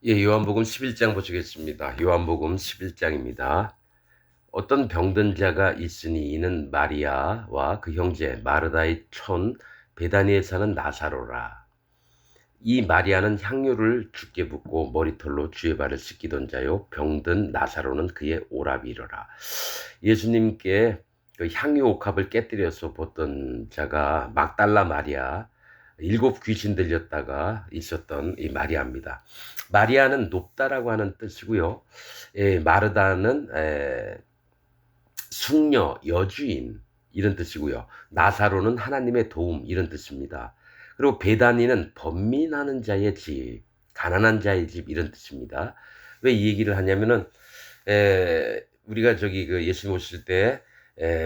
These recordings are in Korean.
예, 요한복음 11장 보시겠습니다. 요한복음 11장입니다. 어떤 병든 자가 있으니 이는 마리아와 그 형제 마르다의 촌 베다니에 사는 나사로라. 이 마리아는 향유를 주께 붓고 머리털로 주의 발을 씻기던 자요, 병든 나사로는 그의 오라비로라. 예수님께 그 향유 옥합을 깨뜨려서 붓던 자가 막달라 마리아, 일곱 귀신 들렸다가 있었던 이 마리아입니다. 마리아는 높다라고 하는 뜻이고요. 마르다는 숙녀, 여주인 이런 뜻이고요. 나사로는 하나님의 도움 이런 뜻입니다. 그리고 베다니는 번민하는 자의 집, 가난한 자의 집 이런 뜻입니다. 왜 이 얘기를 하냐면은 우리가 저기 그 예수님 오실 때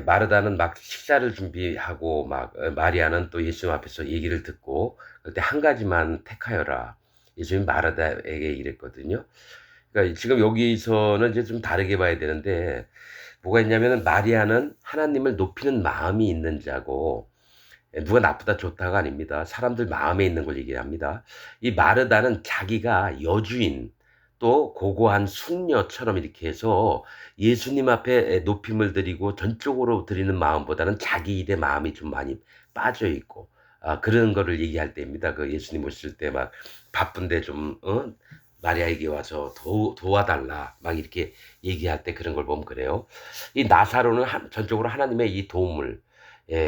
마르다는 막 식사를 준비하고 막 마리아는 또 예수님 앞에서 얘기를 듣고 그때 한 가지만 택하여라. 예수님 마르다에게 이랬거든요. 그러니까 지금 여기서는 이제 좀 다르게 봐야 되는데 뭐가 있냐면은 마리아는 하나님을 높이는 마음이 있는 자고 누가 나쁘다 좋다가 아닙니다. 사람들 마음에 있는 걸 얘기합니다. 이 마르다는 자기가 여주인 또 고고한 숙녀처럼 이렇게 해서 예수님 앞에 높임을 드리고 전적으로 드리는 마음보다는 자기 일에 마음이 좀 많이 빠져 있고 그런 거를 얘기할 때입니다. 그 예수님 오실 때 막 바쁜데 좀 마리아에게 와서 도와달라 막 이렇게 얘기할 때 그런 걸 보면 그래요. 이 나사로는 전적으로 하나님의 이 도움을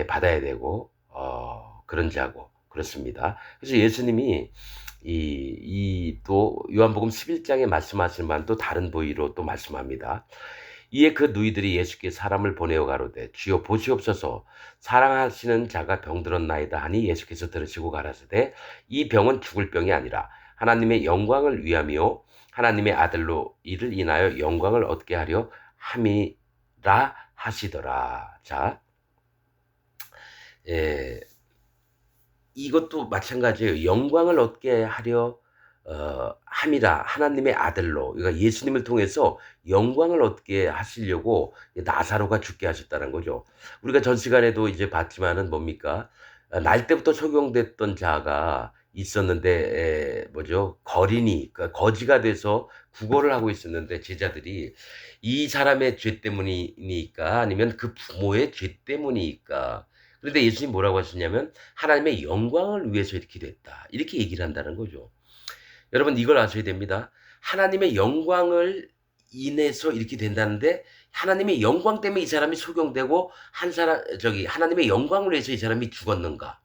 받아야 되고 그런 자고 그렇습니다. 그래서 예수님이 또 요한복음 11장에 말씀하신 바는 또 다른 부위로 또 말씀합니다. 이에 그 누이들이 예수께 사람을 보내어 가로되 주여 보시옵소서 사랑하시는 자가 병들었나이다 하니 예수께서 들으시고 가라사대 이 병은 죽을 병이 아니라 하나님의 영광을 위함이요 하나님의 아들로 이를 인하여 영광을 얻게 하려 함이라 하시더라. 자, 예, 이것도 마찬가지예요. 영광을 얻게 하려 함이라 하나님의 아들로 그러니까 예수님을 통해서 영광을 얻게 하시려고 나사로가 죽게 하셨다는 거죠. 우리가 전 시간에도 이제 봤지만은 뭡니까? 날 때부터 적용됐던 자가 있었는데 뭐죠? 거린이 그러니까 거지가 돼서 구걸을 하고 있었는데 제자들이 이 사람의 죄 때문이니까 아니면 그 부모의 죄 때문이니까 그런데 예수님이 뭐라고 하셨냐면 하나님의 영광을 위해서 이렇게 됐다. 이렇게 얘기를 한다는 거죠. 여러분 이걸 아셔야 됩니다. 하나님의 영광을 인해서 이렇게 된다는데 하나님의 영광 때문에 이 사람이 속용되고 하나님의 영광을 위해서 이 사람이 죽었는가?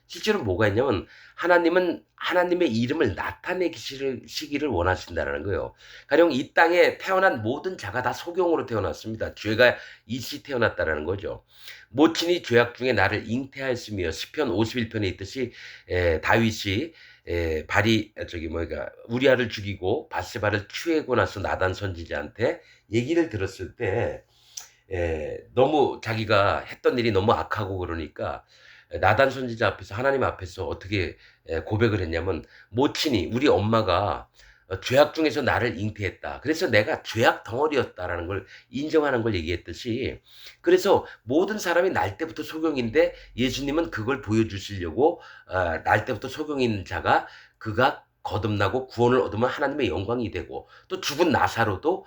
실제로 뭐가 있냐면 하나님은 하나님의 이름을 나타내시기를 원하신다는 거예요. 가령 이 땅에 태어난 모든 자가 다 소경으로 태어났습니다. 죄가 있이 태어났다는 거죠. 모친이 죄악 중에 나를 잉태하였으며 시편 51편에 있듯이 다윗이 저기 뭐가 우리아를 죽이고 바세바를 취하고 나서 나단 선지자한테 얘기를 들었을 때 너무 자기가 했던 일이 너무 악하고 그러니까 나단 선지자 앞에서 하나님 앞에서 어떻게 고백을 했냐면 모친이 우리 엄마가 죄악 중에서 나를 잉태했다. 그래서 내가 죄악 덩어리였다라는 걸 인정하는 걸 얘기했듯이 그래서 모든 사람이 날 때부터 소경인데 예수님은 그걸 보여주시려고 날 때부터 소경인 자가 그가 거듭나고 구원을 얻으면 하나님의 영광이 되고 또 죽은 나사로도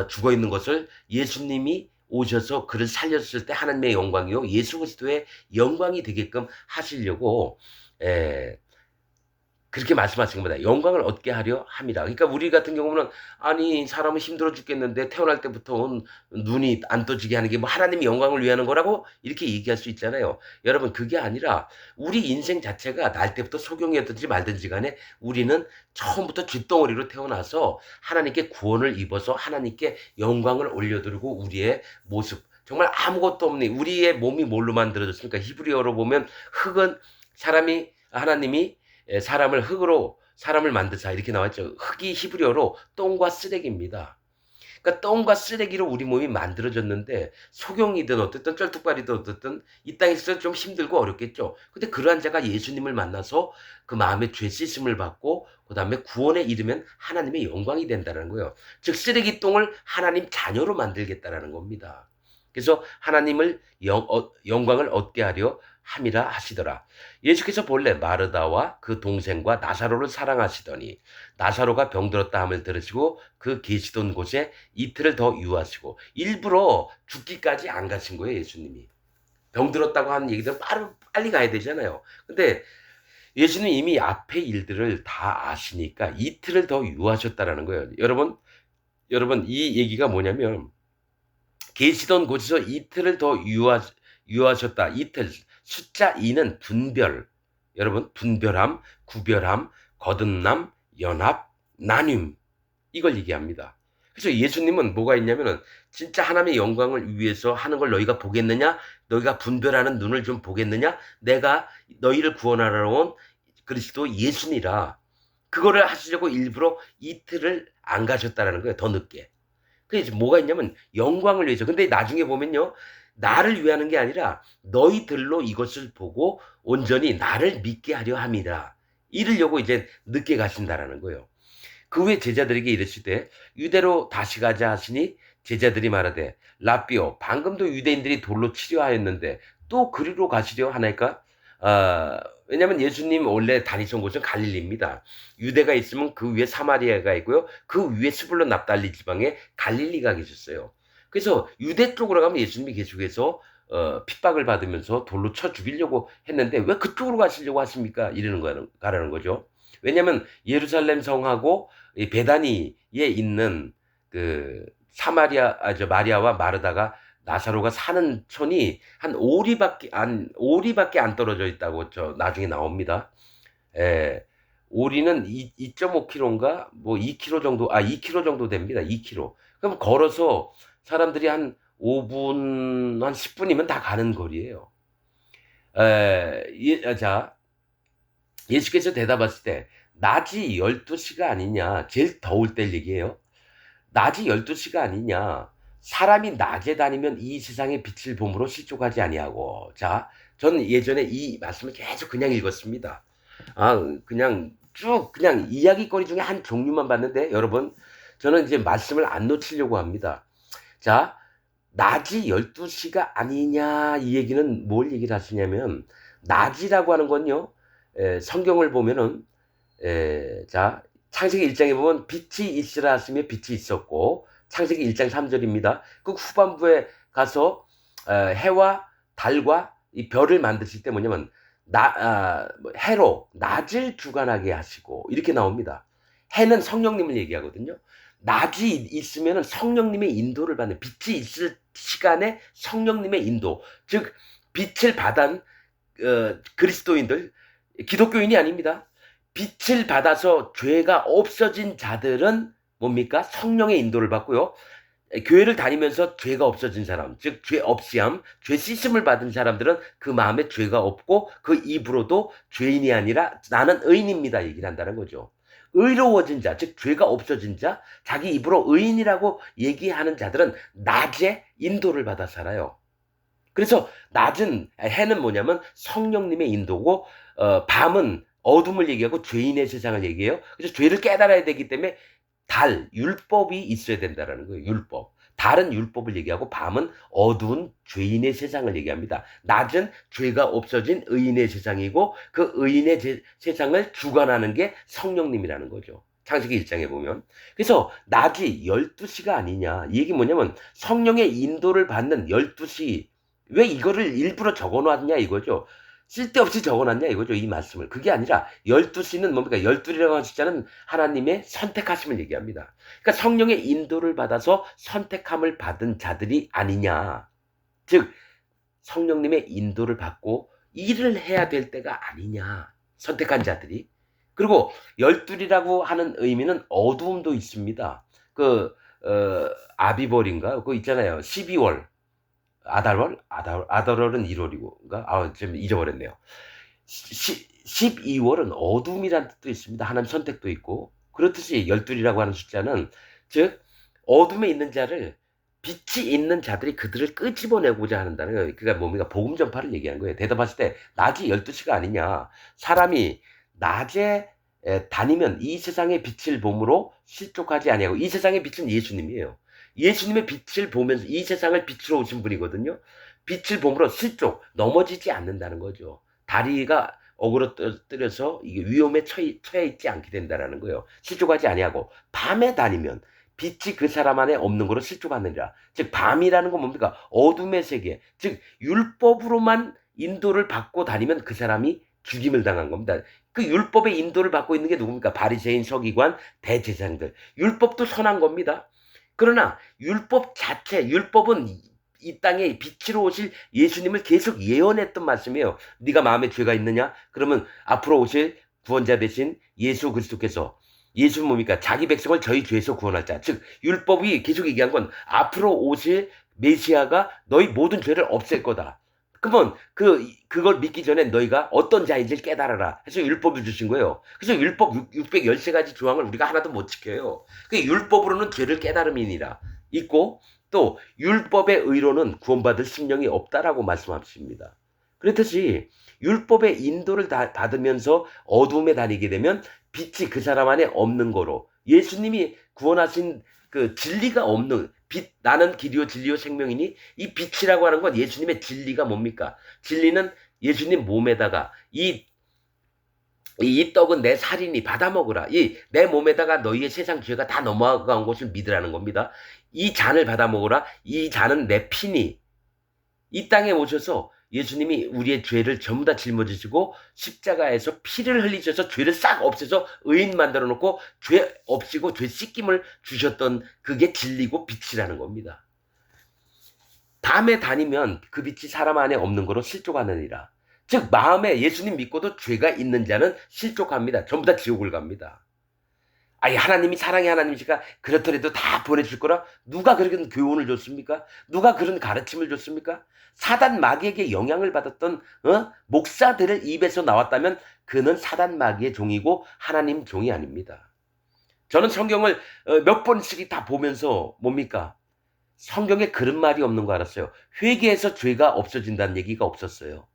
죽어 있는 것을 예수님이 오셔서 그를 살렸을 때 하나님의 영광이요 예수 그리스도의 영광이 되게끔 하시려고 에, 그렇게 말씀하신 겁니다. 영광을 얻게 하려 함이라. 그러니까 우리 같은 경우는 아니 사람은 힘들어 죽겠는데 태어날 때부터 눈이 안 떠지게 하는 게 뭐 하나님의 영광을 위하는 거라고 이렇게 얘기할 수 있잖아요. 여러분 그게 아니라 우리 인생 자체가 날 때부터 소경이었든지 말든지 간에 우리는 처음부터 쥐덩어리로 태어나서 하나님께 구원을 입어서 하나님께 영광을 올려드리고 우리의 모습 정말 아무것도 없는 우리의 몸이 뭘로 만들어졌습니까? 히브리어로 보면 흙은 하나님이 사람을 흙으로 사람을 만드사 이렇게 나왔죠. 흙이 히브리어로 똥과 쓰레기입니다. 그러니까 똥과 쓰레기로 우리 몸이 만들어졌는데 소경이든 어쨌든 쩔뚝발이든 어쨌든 이 땅에서 좀 힘들고 어렵겠죠. 근데 그러한 자가 예수님을 만나서 그 마음의 죄 씻음을 받고 그다음에 구원에 이르면 하나님의 영광이 된다는 거예요. 즉 쓰레기똥을 하나님 자녀로 만들겠다라는 겁니다. 그래서 하나님을 영광을 얻게 하려 함이라 하시더라. 예수께서 본래 마르다와 그 동생과 나사로를 사랑하시더니 나사로가 병들었다 함을 들으시고 그 계시던 곳에 이틀을 더 유하시고 일부러 죽기까지 안 가신 거예요. 예수님이. 병들었다고 하는 얘기들은 빨리 가야 되잖아요. 근데 예수는 이미 앞의 일들을 다 아시니까 이틀을 더 유하셨다라는 거예요. 여러분 이 얘기가 뭐냐면 계시던 곳에서 이틀을 더 유하셨다. 이틀 숫자 2는 분별. 여러분 분별함, 구별함, 거듭남, 연합, 나눔 이걸 얘기합니다. 그래서 예수님은 뭐가 있냐면은 진짜 하나님의 영광을 위해서 하는 걸 너희가 보겠느냐? 너희가 분별하는 눈을 좀 보겠느냐? 내가 너희를 구원하러 온 그리스도 예수니라. 그거를 하시려고 일부러 이틀을 안 가셨다라는 거예요. 더 늦게. 그래서 뭐가 있냐면 영광을 위해서. 근데 나중에 보면요. 나를 위하는 게 아니라 너희들로 이것을 보고 온전히 나를 믿게 하려 함이라. 이르려고 이제 늦게 가신다라는 거예요. 그 후에 제자들에게 이르시되 유대로 다시 가자 하시니 제자들이 말하되 라삐오 방금도 유대인들이 돌로 치려 하였는데 또 그리로 가시려 하나이까? 왜냐면 예수님 원래 다니던 곳은 갈릴리입니다. 유대가 있으면 그 위에 사마리아가 있고요. 그 위에 스불론 납달리 지방에 갈릴리가 계셨어요. 그래서 유대 쪽으로 가면 예수님이 계속해서 핍박을 받으면서 돌로 쳐 죽이려고 했는데 왜 그쪽으로 가시려고 하십니까? 가라는 거죠. 왜냐면 예루살렘 성하고 이 베다니에 있는 그 마리아와 마르다가 나사로가 사는 촌이 한 오리밖에 안 떨어져 있다고 나중에 나옵니다. 예. 오리는 2.5km인가 뭐 2km 정도 2km 정도 됩니다. 2km. 그럼 걸어서 사람들이 한 5분 한 10분이면 다 가는 거리예요. 자, 예수께서 대답하실 때 낮이 12시가 아니냐. 제일 더울 때 얘기예요. 낮이 12시가 아니냐. 사람이 낮에 다니면 이 세상의 빛을 봄으로 실족하지 아니하고. 자, 저는 예전에 이 말씀을 계속 그냥 읽었습니다. 그냥 쭉 그냥 이야기거리 중에 한 종류만 봤는데 여러분 저는 이제 말씀을 안 놓치려고 합니다. 자, 낮이 12시가 아니냐 이 얘기는 뭘 얘기를 하시냐면 낮이라고 하는 건요. 성경을 보면은 자 창세기 1장에 보면 빛이 있으라 했으며 빛이 있었고 창세기 1장 3절입니다. 그 후반부에 가서 해와 달과 이 별을 만드실 때 뭐냐면 해로 낮을 주관하게 하시고 이렇게 나옵니다. 해는 성령님을 얘기하거든요. 낮이 있으면 성령님의 인도를 받는 빛이 있을 시간에 성령님의 인도 즉 빛을 받은 그리스도인들 기독교인이 아닙니다. 빛을 받아서 죄가 없어진 자들은 뭡니까? 성령의 인도를 받고요. 교회를 다니면서 죄가 없어진 사람, 즉 죄 없이함, 죄 씻음을 받은 사람들은 그 마음에 죄가 없고 그 입으로도 죄인이 아니라 나는 의인입니다 얘기를 한다는 거죠. 의로워진 자, 즉 죄가 없어진 자, 자기 입으로 의인이라고 얘기하는 자들은 낮에 인도를 받아 살아요. 그래서 해는 뭐냐면 성령님의 인도고 밤은 어둠을 얘기하고 죄인의 세상을 얘기해요. 그래서 죄를 깨달아야 되기 때문에 율법이 있어야 된다는 거예요. 율법. 달은 율법을 얘기하고 밤은 어두운 죄인의 세상을 얘기합니다. 낮은 죄가 없어진 의인의 세상이고 그 의인의 세상을 주관하는 게 성령님이라는 거죠. 창세기 1장에 보면. 그래서 낮이 12시가 아니냐. 이 얘기 뭐냐면 성령의 인도를 받는 12시. 왜 이거를 일부러 적어놨냐 이거죠. 쓸데없이 적어놨냐 이거죠. 이 말씀을. 그게 아니라 12시는 뭡니까? 12이라고 하는 숫자는 하나님의 선택하심을 얘기합니다. 그러니까 성령의 인도를 받아서 선택함을 받은 자들이 아니냐. 즉 성령님의 인도를 받고 일을 해야 될 때가 아니냐. 선택한 자들이. 그리고 12이라고 하는 의미는 어두움도 있습니다. 아비벌인가? 그거 있잖아요. 12월. 아달월은 1월이고, 좀 잊어버렸네요. 12월은 어둠이란 뜻도 있습니다. 하나님 선택도 있고. 그렇듯이 12이라고 하는 숫자는, 즉, 어둠에 있는 자를, 빛이 있는 자들이 그들을 끄집어내고자 한다는 거예요. 그러니까 뭡니까? 복음 전파를 얘기하는 거예요. 대답하실 때, 낮이 12시가 아니냐. 사람이 낮에 다니면 이 세상의 빛을 봄으로 실족하지 아니하고, 이 세상의 빛은 예수님이에요. 예수님의 빛을 보면서 이 세상을 빛으로 오신 분이거든요. 빛을 봄으로 실족, 넘어지지 않는다는 거죠. 다리가 어그러뜨려서 이게 위험에 처해 있지 않게 된다는 거예요. 실족하지 아니하고 밤에 다니면 빛이 그 사람 안에 없는 거로 실족하느니라. 즉 밤이라는 건 뭡니까? 어둠의 세계. 즉 율법으로만 인도를 받고 다니면 그 사람이 죽임을 당한 겁니다. 그 율법의 인도를 받고 있는 게 누굽니까? 바리새인, 서기관, 대제사장들. 율법도 선한 겁니다. 그러나 율법 자체, 율법은 이 땅에 빛으로 오실 예수님을 계속 예언했던 말씀이에요. 네가 마음에 죄가 있느냐? 그러면 앞으로 오실 구원자 되신 예수 그리스도께서, 예수는 뭡니까? 자기 백성을 저희 죄에서 구원할 자. 즉 율법이 계속 얘기한 건 앞으로 오실 메시아가 너희 모든 죄를 없앨 거다. 그러면 그걸 믿기 전에 너희가 어떤 자인지를 깨달아라 해서 율법을 주신 거예요. 그래서 율법 613가지 조항을 우리가 하나도 못 지켜요. 그 율법으로는 죄를 깨달음이니라 있고, 또 율법의 의로는 구원받을 심령이 없다라고 말씀하십니다. 그렇듯이 율법의 인도를 받으면서 어둠에 다니게 되면 빛이 그 사람 안에 없는 거로, 예수님이 구원하신 그 진리가 없는 빛, 나는 길이요 진리요 생명이니, 이 빛이라고 하는 건 예수님의 진리가 뭡니까? 진리는 예수님 몸에다가 이 떡은 내 살이니 받아 먹으라. 이 내 몸에다가 너희의 세상 죄가 다 넘어간 것을 믿으라는 겁니다. 이 잔을 받아 먹으라. 이 잔은 내 피니. 이 땅에 오셔서 예수님이 우리의 죄를 전부 다 짊어지시고 십자가에서 피를 흘리셔서 죄를 싹 없애서 의인 만들어 놓고 죄 없이고 죄 씻김을 주셨던 그게 진리고 빛이라는 겁니다. 밤에 다니면 그 빛이 사람 안에 없는 거로 실족하느니라. 즉 마음에 예수님 믿고도 죄가 있는 자는 실족합니다. 전부 다 지옥을 갑니다. 아니 하나님이 사랑의 하나님이시니까 그렇더라도 다 보내줄 거라 누가 그런 교훈을 줬습니까? 누가 그런 가르침을 줬습니까? 사단 마귀에게 영향을 받았던 목사들의 입에서 나왔다면 그는 사단 마귀의 종이고 하나님 종이 아닙니다. 저는 성경을 몇 번씩 다 보면서 뭡니까? 성경에 그런 말이 없는 거 알았어요. 회개해서 죄가 없어진다는 얘기가 없었어요.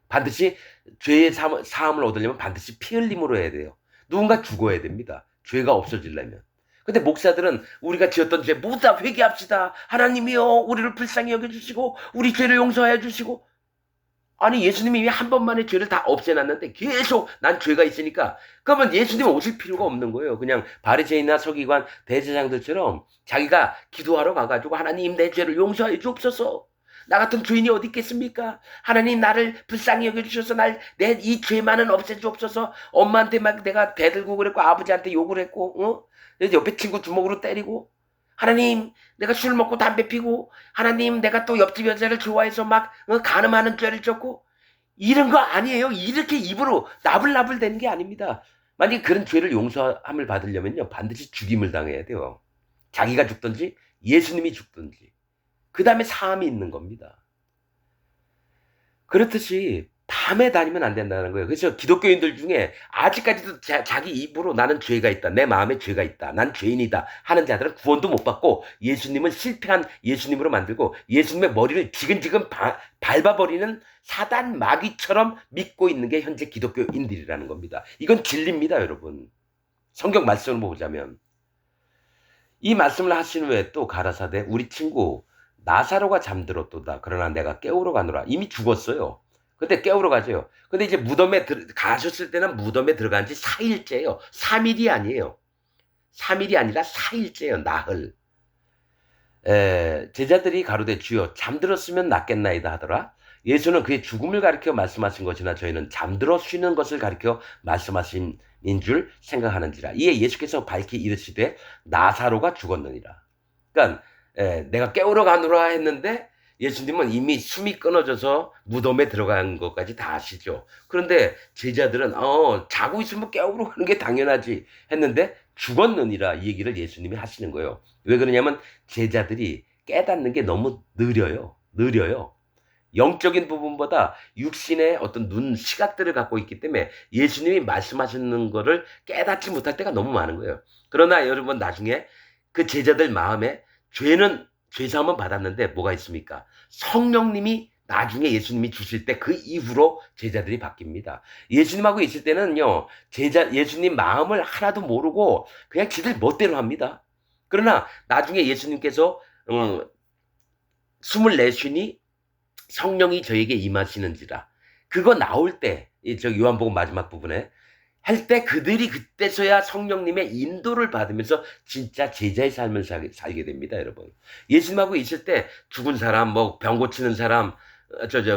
반드시 죄의 사함을 얻으려면 반드시 피 흘림으로 해야 돼요. 누군가 죽어야 됩니다. 죄가 없어지려면. 근데 목사들은 우리가 지었던 죄 모두 다 회개합시다. 하나님이여 우리를 불쌍히 여겨주시고 우리 죄를 용서해 주시고. 아니 예수님이 이미 한 번만에 죄를 다 없애놨는데 계속 난 죄가 있으니까 그러면 예수님 오실 필요가 없는 거예요. 그냥 바리새인이나 서기관 대제사장들처럼 자기가 기도하러 가가지고 하나님 내 죄를 용서해 주옵소서. 나 같은 죄인이 어디 있겠습니까? 하나님 나를 불쌍히 여겨주셔서 내 이 죄만은 없애주옵소서. 엄마한테 막 내가 대들고 그랬고 아버지한테 욕을 했고 옆에 친구 주먹으로 때리고, 하나님 내가 술 먹고 담배 피고, 하나님 내가 또 옆집 여자를 좋아해서 막 간음하는 죄를 졌고, 이런 거 아니에요. 이렇게 입으로 나불나불 되는 게 아닙니다. 만약에 그런 죄를 용서함을 받으려면요 반드시 죽임을 당해야 돼요. 자기가 죽든지 예수님이 죽든지. 그 다음에 사함이 있는 겁니다. 그렇듯이 밤에 다니면 안 된다는 거예요. 그래서 기독교인들 중에 아직까지도 자기 입으로 나는 죄가 있다. 내 마음에 죄가 있다. 난 죄인이다. 하는 자들은 구원도 못 받고 예수님을 실패한 예수님으로 만들고 예수님의 머리를 지근지근 밟아버리는 사단 마귀처럼 믿고 있는 게 현재 기독교인들이라는 겁니다. 이건 진리입니다, 여러분. 성경 말씀을 보자면. 이 말씀을 하신 후에 또 가라사대 우리 친구 나사로가 잠들었도다. 그러나 내가 깨우러 가노라. 이미 죽었어요. 근데 깨우러 가죠. 근데 이제 무덤에 가셨을 때는 무덤에 들어간 지 4일째예요. 3일이 아니에요. 3일이 아니라 4일째예요. 나흘. 제자들이 가로되 주여 잠들었으면 낫겠나이다 하더라. 예수는 그의 죽음을 가리켜 말씀하신 것이나 저희는 잠들어 쉬는 것을 가리켜 말씀하신 줄 생각하는지라. 이에 예수께서 밝히 이르시되 나사로가 죽었느니라. 그러니까 내가 깨우러 가노라 했는데 예수님은 이미 숨이 끊어져서 무덤에 들어간 것까지 다 아시죠. 그런데 제자들은 자고 있으면 깨우러 가는 게 당연하지 했는데 죽었느니라 이 얘기를 예수님이 하시는 거예요. 왜 그러냐면 제자들이 깨닫는 게 너무 느려요. 영적인 부분보다 육신의 어떤 눈 시각들을 갖고 있기 때문에 예수님이 말씀하시는 거를 깨닫지 못할 때가 너무 많은 거예요. 그러나 여러분 나중에 그 제자들 마음에 죄사함은 받았는데 뭐가 있습니까? 성령님이 나중에 예수님이 주실 때 그 이후로 제자들이 바뀝니다. 예수님하고 있을 때는요, 예수님 마음을 하나도 모르고 그냥 지들 멋대로 합니다. 그러나 나중에 예수님께서 숨을 내쉬니 성령이 저에게 임하시는지라. 그거 나올 때, 저 요한복음 마지막 부분에 할 때 그들이 그때서야 성령님의 인도를 받으면서 진짜 제자의 삶을 살게 됩니다, 여러분. 예수님하고 있을 때 죽은 사람, 뭐 병 고치는 사람,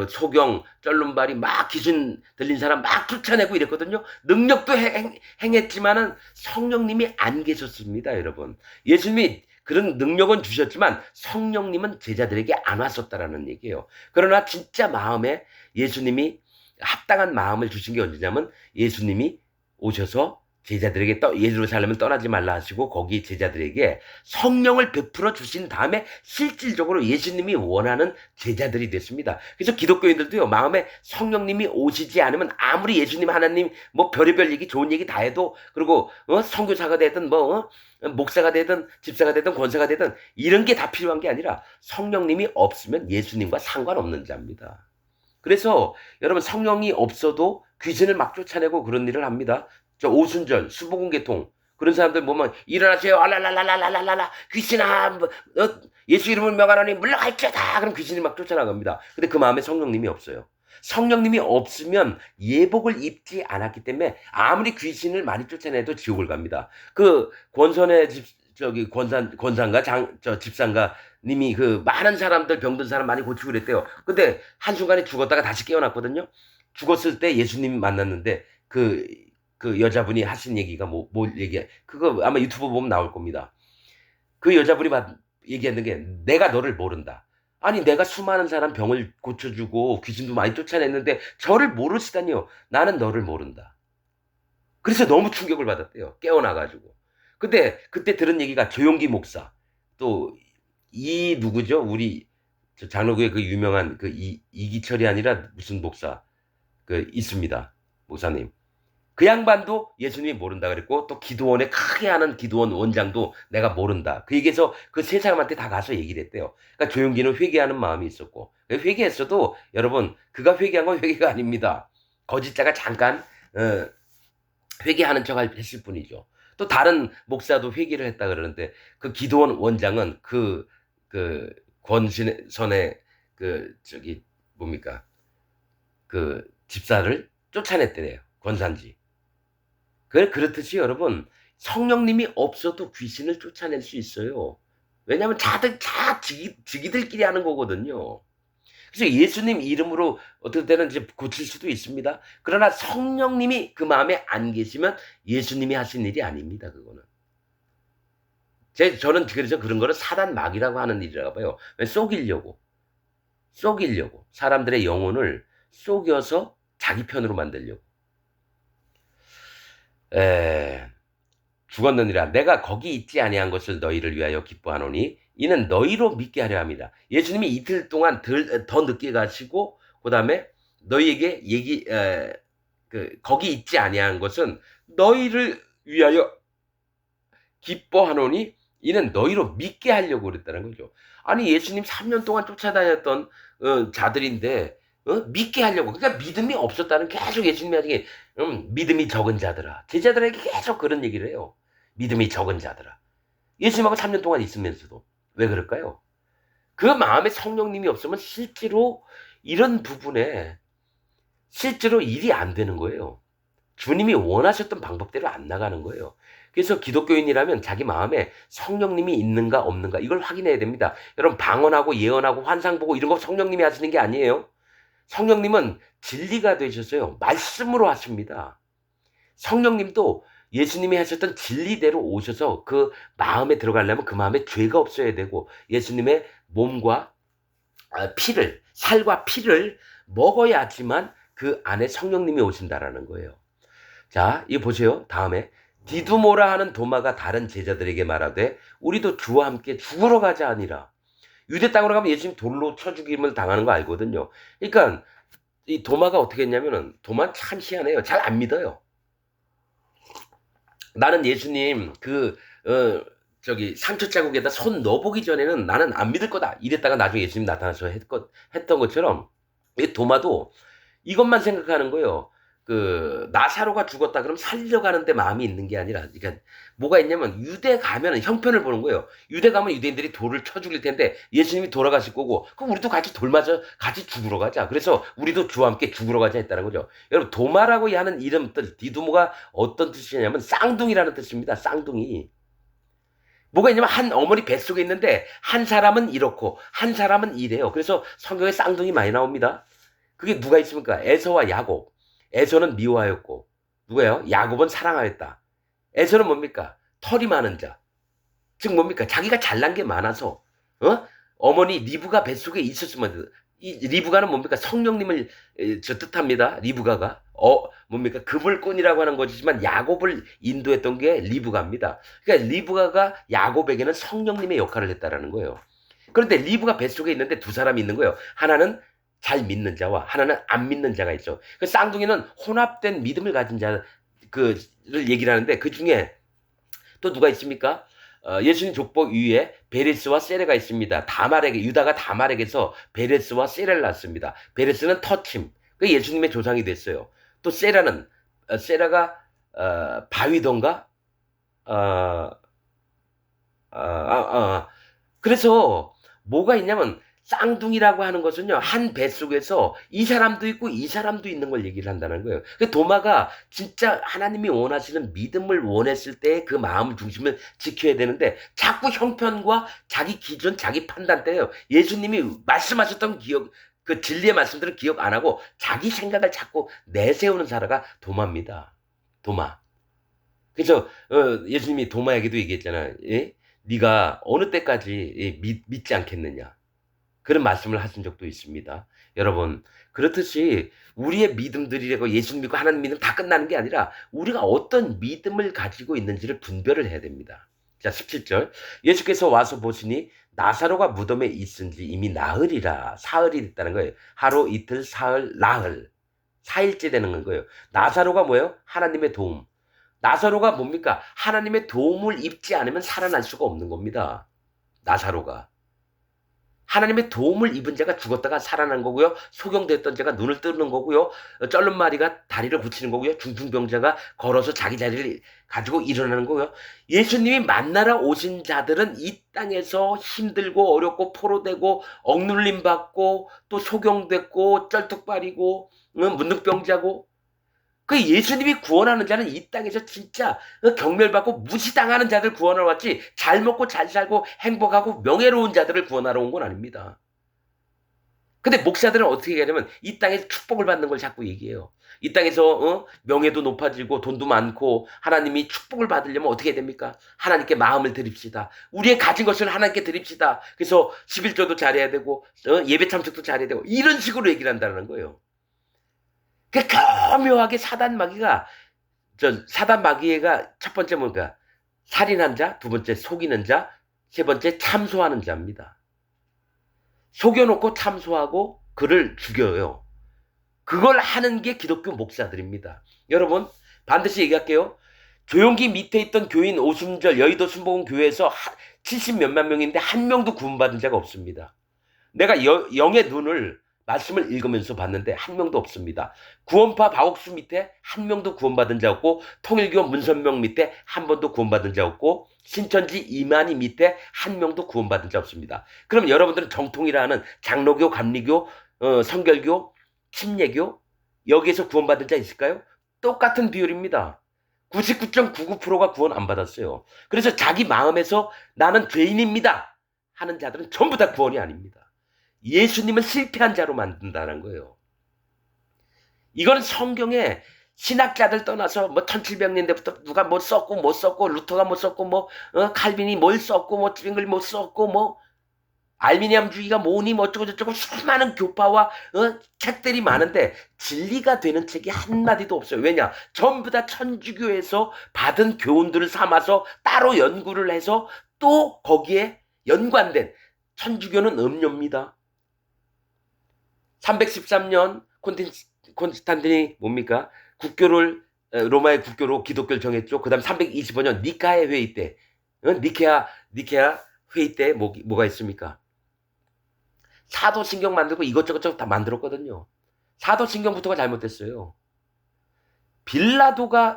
소경, 쩔눈발이 막 귀신 들린 사람 막 쫓아내고 이랬거든요. 능력도 행했지만은 성령님이 안 계셨습니다, 여러분. 예수님이 그런 능력은 주셨지만 성령님은 제자들에게 안 왔었다라는 얘기예요. 그러나 진짜 마음에 예수님이 합당한 마음을 주신 게 언제냐면 예수님이 오셔서 제자들에게 예루살렘을 떠나지 말라 하시고 거기 제자들에게 성령을 베풀어 주신 다음에 실질적으로 예수님이 원하는 제자들이 됐습니다. 그래서 기독교인들도요, 마음에 성령님이 오시지 않으면 아무리 예수님 하나님 뭐 별의별 얘기 좋은 얘기 다 해도, 그리고 선교사가 되든 뭐 목사가 되든 집사가 되든 권사가 되든 이런 게 다 필요한 게 아니라 성령님이 없으면 예수님과 상관없는 자입니다. 그래서 여러분, 성령이 없어도 귀신을 막 쫓아내고 그런 일을 합니다. 저 오순절 수복음계통 그런 사람들 보면 일어나세요, 알랄랄랄랄랄랄라, 귀신아, 예수 이름을 명하노니 물러갈지어다. 그럼 귀신이 막 쫓아나갑니다. 근데 그 마음에 성령님이 없어요. 성령님이 없으면 예복을 입지 않았기 때문에 아무리 귀신을 많이 쫓아내도 지옥을 갑니다. 그 권선의 권상가 집상가 님이 그 많은 사람들 병든 사람 많이 고치고 그랬대요. 근데 한순간에 죽었다가 다시 깨어났거든요. 죽었을 때 예수님 만났는데 그 여자분이 하신 얘기가 그거 아마 유튜브 보면 나올 겁니다. 그 여자분이 얘기했는 게 내가 너를 모른다. 아니, 내가 수많은 사람 병을 고쳐주고 귀신도 많이 쫓아냈는데 저를 모르시다니요. 나는 너를 모른다. 그래서 너무 충격을 받았대요. 깨어나가지고. 근데 그때 들은 얘기가 조용기 목사, 또 누구죠? 우리 장로교회 그 유명한 그 이기철이 아니라 무슨 목사 있습니다. 목사님. 그 양반도 예수님이 모른다 그랬고, 또 기도원에 크게 하는 기도원 원장도 내가 모른다. 그 얘기해서 그 세 사람한테 다 가서 얘기를 했대요. 그러니까 조용기는 회개하는 마음이 있었고, 회개했어도 여러분, 그가 회개한 건 회개가 아닙니다. 거짓자가 잠깐 회개하는 척 했을 뿐이죠. 또 다른 목사도 회개를 했다 그러는데 그 기도원 원장은 그 권선의 뭡니까? 그 집사를 쫓아냈대요. 권산지. 그렇듯이 여러분, 성령님이 없어도 귀신을 쫓아낼 수 있어요. 왜냐하면 지기들끼리 하는 거거든요. 그래서 예수님 이름으로 어떨 때는 이제 고칠 수도 있습니다. 그러나 성령님이 그 마음에 안 계시면 예수님이 하신 일이 아닙니다. 그거는. 저는 그래서 그런 거를 사단막이라고 하는 일이라고 봐요. 속이려고. 사람들의 영혼을 속여서 자기 편으로 만들려고. 죽었느니라 내가 거기 있지 아니한 것을 너희를 위하여 기뻐하노니 이는 너희로 믿게 하려 합니다. 예수님이 이틀 동안 더 늦게 가시고 그 다음에 너희에게 거기 있지 아니한 것은 너희를 위하여 기뻐하노니 이는 너희로 믿게 하려고 그랬다는 거죠. 아니, 예수님 3년 동안 쫓아다녔던 자들인데 믿게 하려고. 그러니까 믿음이 없었다는, 계속 예수님이 믿음이 적은 자들아. 제자들에게 계속 그런 얘기를 해요. 믿음이 적은 자들아. 예수님하고 3년 동안 있으면서도. 왜 그럴까요? 그 마음에 성령님이 없으면 실제로 이런 부분에 실제로 일이 안 되는 거예요. 주님이 원하셨던 방법대로 안 나가는 거예요. 그래서 기독교인이라면 자기 마음에 성령님이 있는가 없는가 이걸 확인해야 됩니다. 여러분, 방언하고 예언하고 환상 보고 이런 거 성령님이 하시는 게 아니에요. 성령님은 진리가 되셨어요. 말씀으로 하십니다. 성령님도 예수님이 하셨던 진리대로 오셔서 그 마음에 들어가려면 그 마음에 죄가 없어야 되고 예수님의 몸과 피를, 살과 피를 먹어야지만 그 안에 성령님이 오신다라는 거예요. 자, 이거 보세요. 다음에 디두모라 하는 도마가 다른 제자들에게 말하되 우리도 주와 함께 죽으러 가자 하니라. 유대 땅으로 가면 예수님 돌로 쳐 죽임을 당하는 거 알거든요. 그러니까 이 도마가 어떻게 했냐면은, 도마 참 희한해요. 잘 안 믿어요. 나는 예수님 상처 자국에다 손 넣어보기 전에는 나는 안 믿을 거다 이랬다가 나중에 예수님 나타나서 했던 것처럼 이 도마도 이것만 생각하는 거예요. 나사로가 죽었다 그러면 살려가는데 마음이 있는 게 아니라, 그러니까 뭐가 있냐면 유대 가면은 형편을 보는 거예요. 유대 가면 유대인들이 돌을 쳐 죽일 텐데 예수님이 돌아가실 거고, 그럼 우리도 같이 돌 맞아 같이 죽으러 가자. 그래서 우리도 주와 함께 죽으러 가자 했다는 거죠. 여러분, 도마라고 하는 이름들, 디두모가 어떤 뜻이냐면 쌍둥이라는 뜻입니다. 쌍둥이. 뭐가 있냐면 한 어머니 뱃속에 있는데 한 사람은 이렇고 한 사람은 이래요. 그래서 성경에 쌍둥이 많이 나옵니다. 그게 누가 있습니까? 에서와 야곱. 에서는 미워하였고 누가요? 야곱은 사랑하였다. 에서는 뭡니까? 털이 많은 자. 즉 뭡니까? 자기가 잘난 게 많아서 어머니 리브가 뱃속에 있었으면, 이 리브가는 뭡니까? 성령님을 뜻합니다. 리브가가 뭡니까? 그물꾼이라고 하는 것이지만 야곱을 인도했던 게 리브가입니다. 그러니까 리브가가 야곱에게는 성령님의 역할을 했다라는 거예요. 그런데 리브가 뱃속에 있는데 두 사람이 있는 거예요. 하나는 잘 믿는 자와 하나는 안 믿는 자가 있죠. 그 쌍둥이는 혼합된 믿음을 가진 자를 얘기를 하는데, 그 중에 또 누가 있습니까? 예수님 족보 위에 베레스와 세레가 있습니다. 유다가 다말에게서 베레스와 세레를 낳습니다. 베레스는 터침, 그 예수님의 조상이 됐어요. 또 세라가 바위던가, 어, 그래서 뭐가 있냐면 쌍둥이라고 하는 것은요, 한 뱃속에서 이 사람도 있고 이 사람도 있는 걸 얘기를 한다는 거예요. 그 도마가 진짜 하나님이 원하시는 믿음을 원했을 때 그 마음 중심을 지켜야 되는데, 자꾸 형편과 자기 기준, 자기 판단 때요, 예수님이 말씀하셨던 그 진리의 말씀들을 기억 안 하고 자기 생각을 자꾸 내세우는 사람가 도마입니다. 도마. 그래서 예수님이 도마에게도 얘기했잖아요. 예? 네가 어느 때까지 믿지 않겠느냐. 그런 말씀을 하신 적도 있습니다. 여러분, 그렇듯이 우리의 믿음들이라고 예수 믿고 하나님 믿음 다 끝나는 게 아니라 우리가 어떤 믿음을 가지고 있는지를 분별을 해야 됩니다. 자, 17절. 예수께서 와서 보시니 나사로가 무덤에 있은지 이미 나흘이라. 사흘이 됐다는 거예요. 하루, 이틀, 사흘, 나흘. 4일째 되는 거예요. 나사로가 뭐예요? 하나님의 도움. 나사로가 뭡니까? 하나님의 도움을 입지 않으면 살아날 수가 없는 겁니다. 나사로가. 하나님의 도움을 입은 자가 죽었다가 살아난 거고요. 소경됐던 자가 눈을 뜨는 거고요. 쩔른마리가 다리를 붙이는 거고요. 중풍병자가 걸어서 자기 자리를 가지고 일어나는 거고요. 예수님이 만나러 오신 자들은 이 땅에서 힘들고 어렵고 포로되고 억눌림 받고 또 소경됐고 쩔뚝발이고 문둥병자고, 그 예수님이 구원하는 자는 이 땅에서 진짜 경멸받고 무시당하는 자들 구원하러 왔지, 잘 먹고 잘 살고 행복하고 명예로운 자들을 구원하러 온 건 아닙니다. 근데 목사들은 어떻게 얘기하냐면 이 땅에서 축복을 받는 걸 자꾸 얘기해요. 이 땅에서 명예도 높아지고 돈도 많고 하나님이 축복을 받으려면 어떻게 해야 됩니까? 하나님께 마음을 드립시다. 우리의 가진 것을 하나님께 드립시다. 그래서 11조도 잘해야 되고 예배 참석도 잘해야 되고, 이런 식으로 얘기를 한다는 거예요. 그 교묘하게 사단 마귀가 첫 번째 뭔가 살인한 자, 두 번째 속이는 자, 세 번째 참소하는 자입니다. 속여놓고 참소하고 그를 죽여요. 그걸 하는 게 기독교 목사들입니다. 여러분, 반드시 얘기할게요. 조용기 밑에 있던 교인 오순절 여의도 순복음 교회에서 70 몇만 명인데 한 명도 구원받은 자가 없습니다. 내가 영의 눈을 말씀을 읽으면서 봤는데 한 명도 없습니다. 구원파 박옥수 밑에 한 명도 구원받은 자 없고, 통일교 문선명 밑에 한 번도 구원받은 자 없고, 신천지 이만희 밑에 한 명도 구원받은 자 없습니다. 그럼 여러분들은 정통이라 하는 장로교, 감리교, 성결교, 침례교, 여기에서 구원받은 자 있을까요? 똑같은 비율입니다. 99.99%가 구원 안 받았어요. 그래서 자기 마음에서 나는 죄인입니다 하는 자들은 전부 다 구원이 아닙니다. 예수님은 실패한 자로 만든다는 거예요. 이건 성경에 신학자들 떠나서 1700년대부터 누가 뭐 썼고 못 썼고, 루터가 뭐 썼고, 칼빈이 뭘 썼고, 징글 못 썼고, 알미니암주의가 뭐니 어쩌고 저쩌고 수많은 교파와 책들이 많은데 진리가 되는 책이 한마디도 없어요. 왜냐? 전부 다 천주교에서 받은 교훈들을 삼아서 따로 연구를 해서 또 거기에 연관된, 천주교는 음료입니다. 313년 콘스탄틴이 뭡니까? 로마의 국교로 기독교를 정했죠. 그 다음 325년 니카의 회의 때, 니케아 회의 때 뭐가 있습니까? 사도신경 만들고 이것저것 다 만들었거든요. 사도신경부터가 잘못됐어요. 빌라도가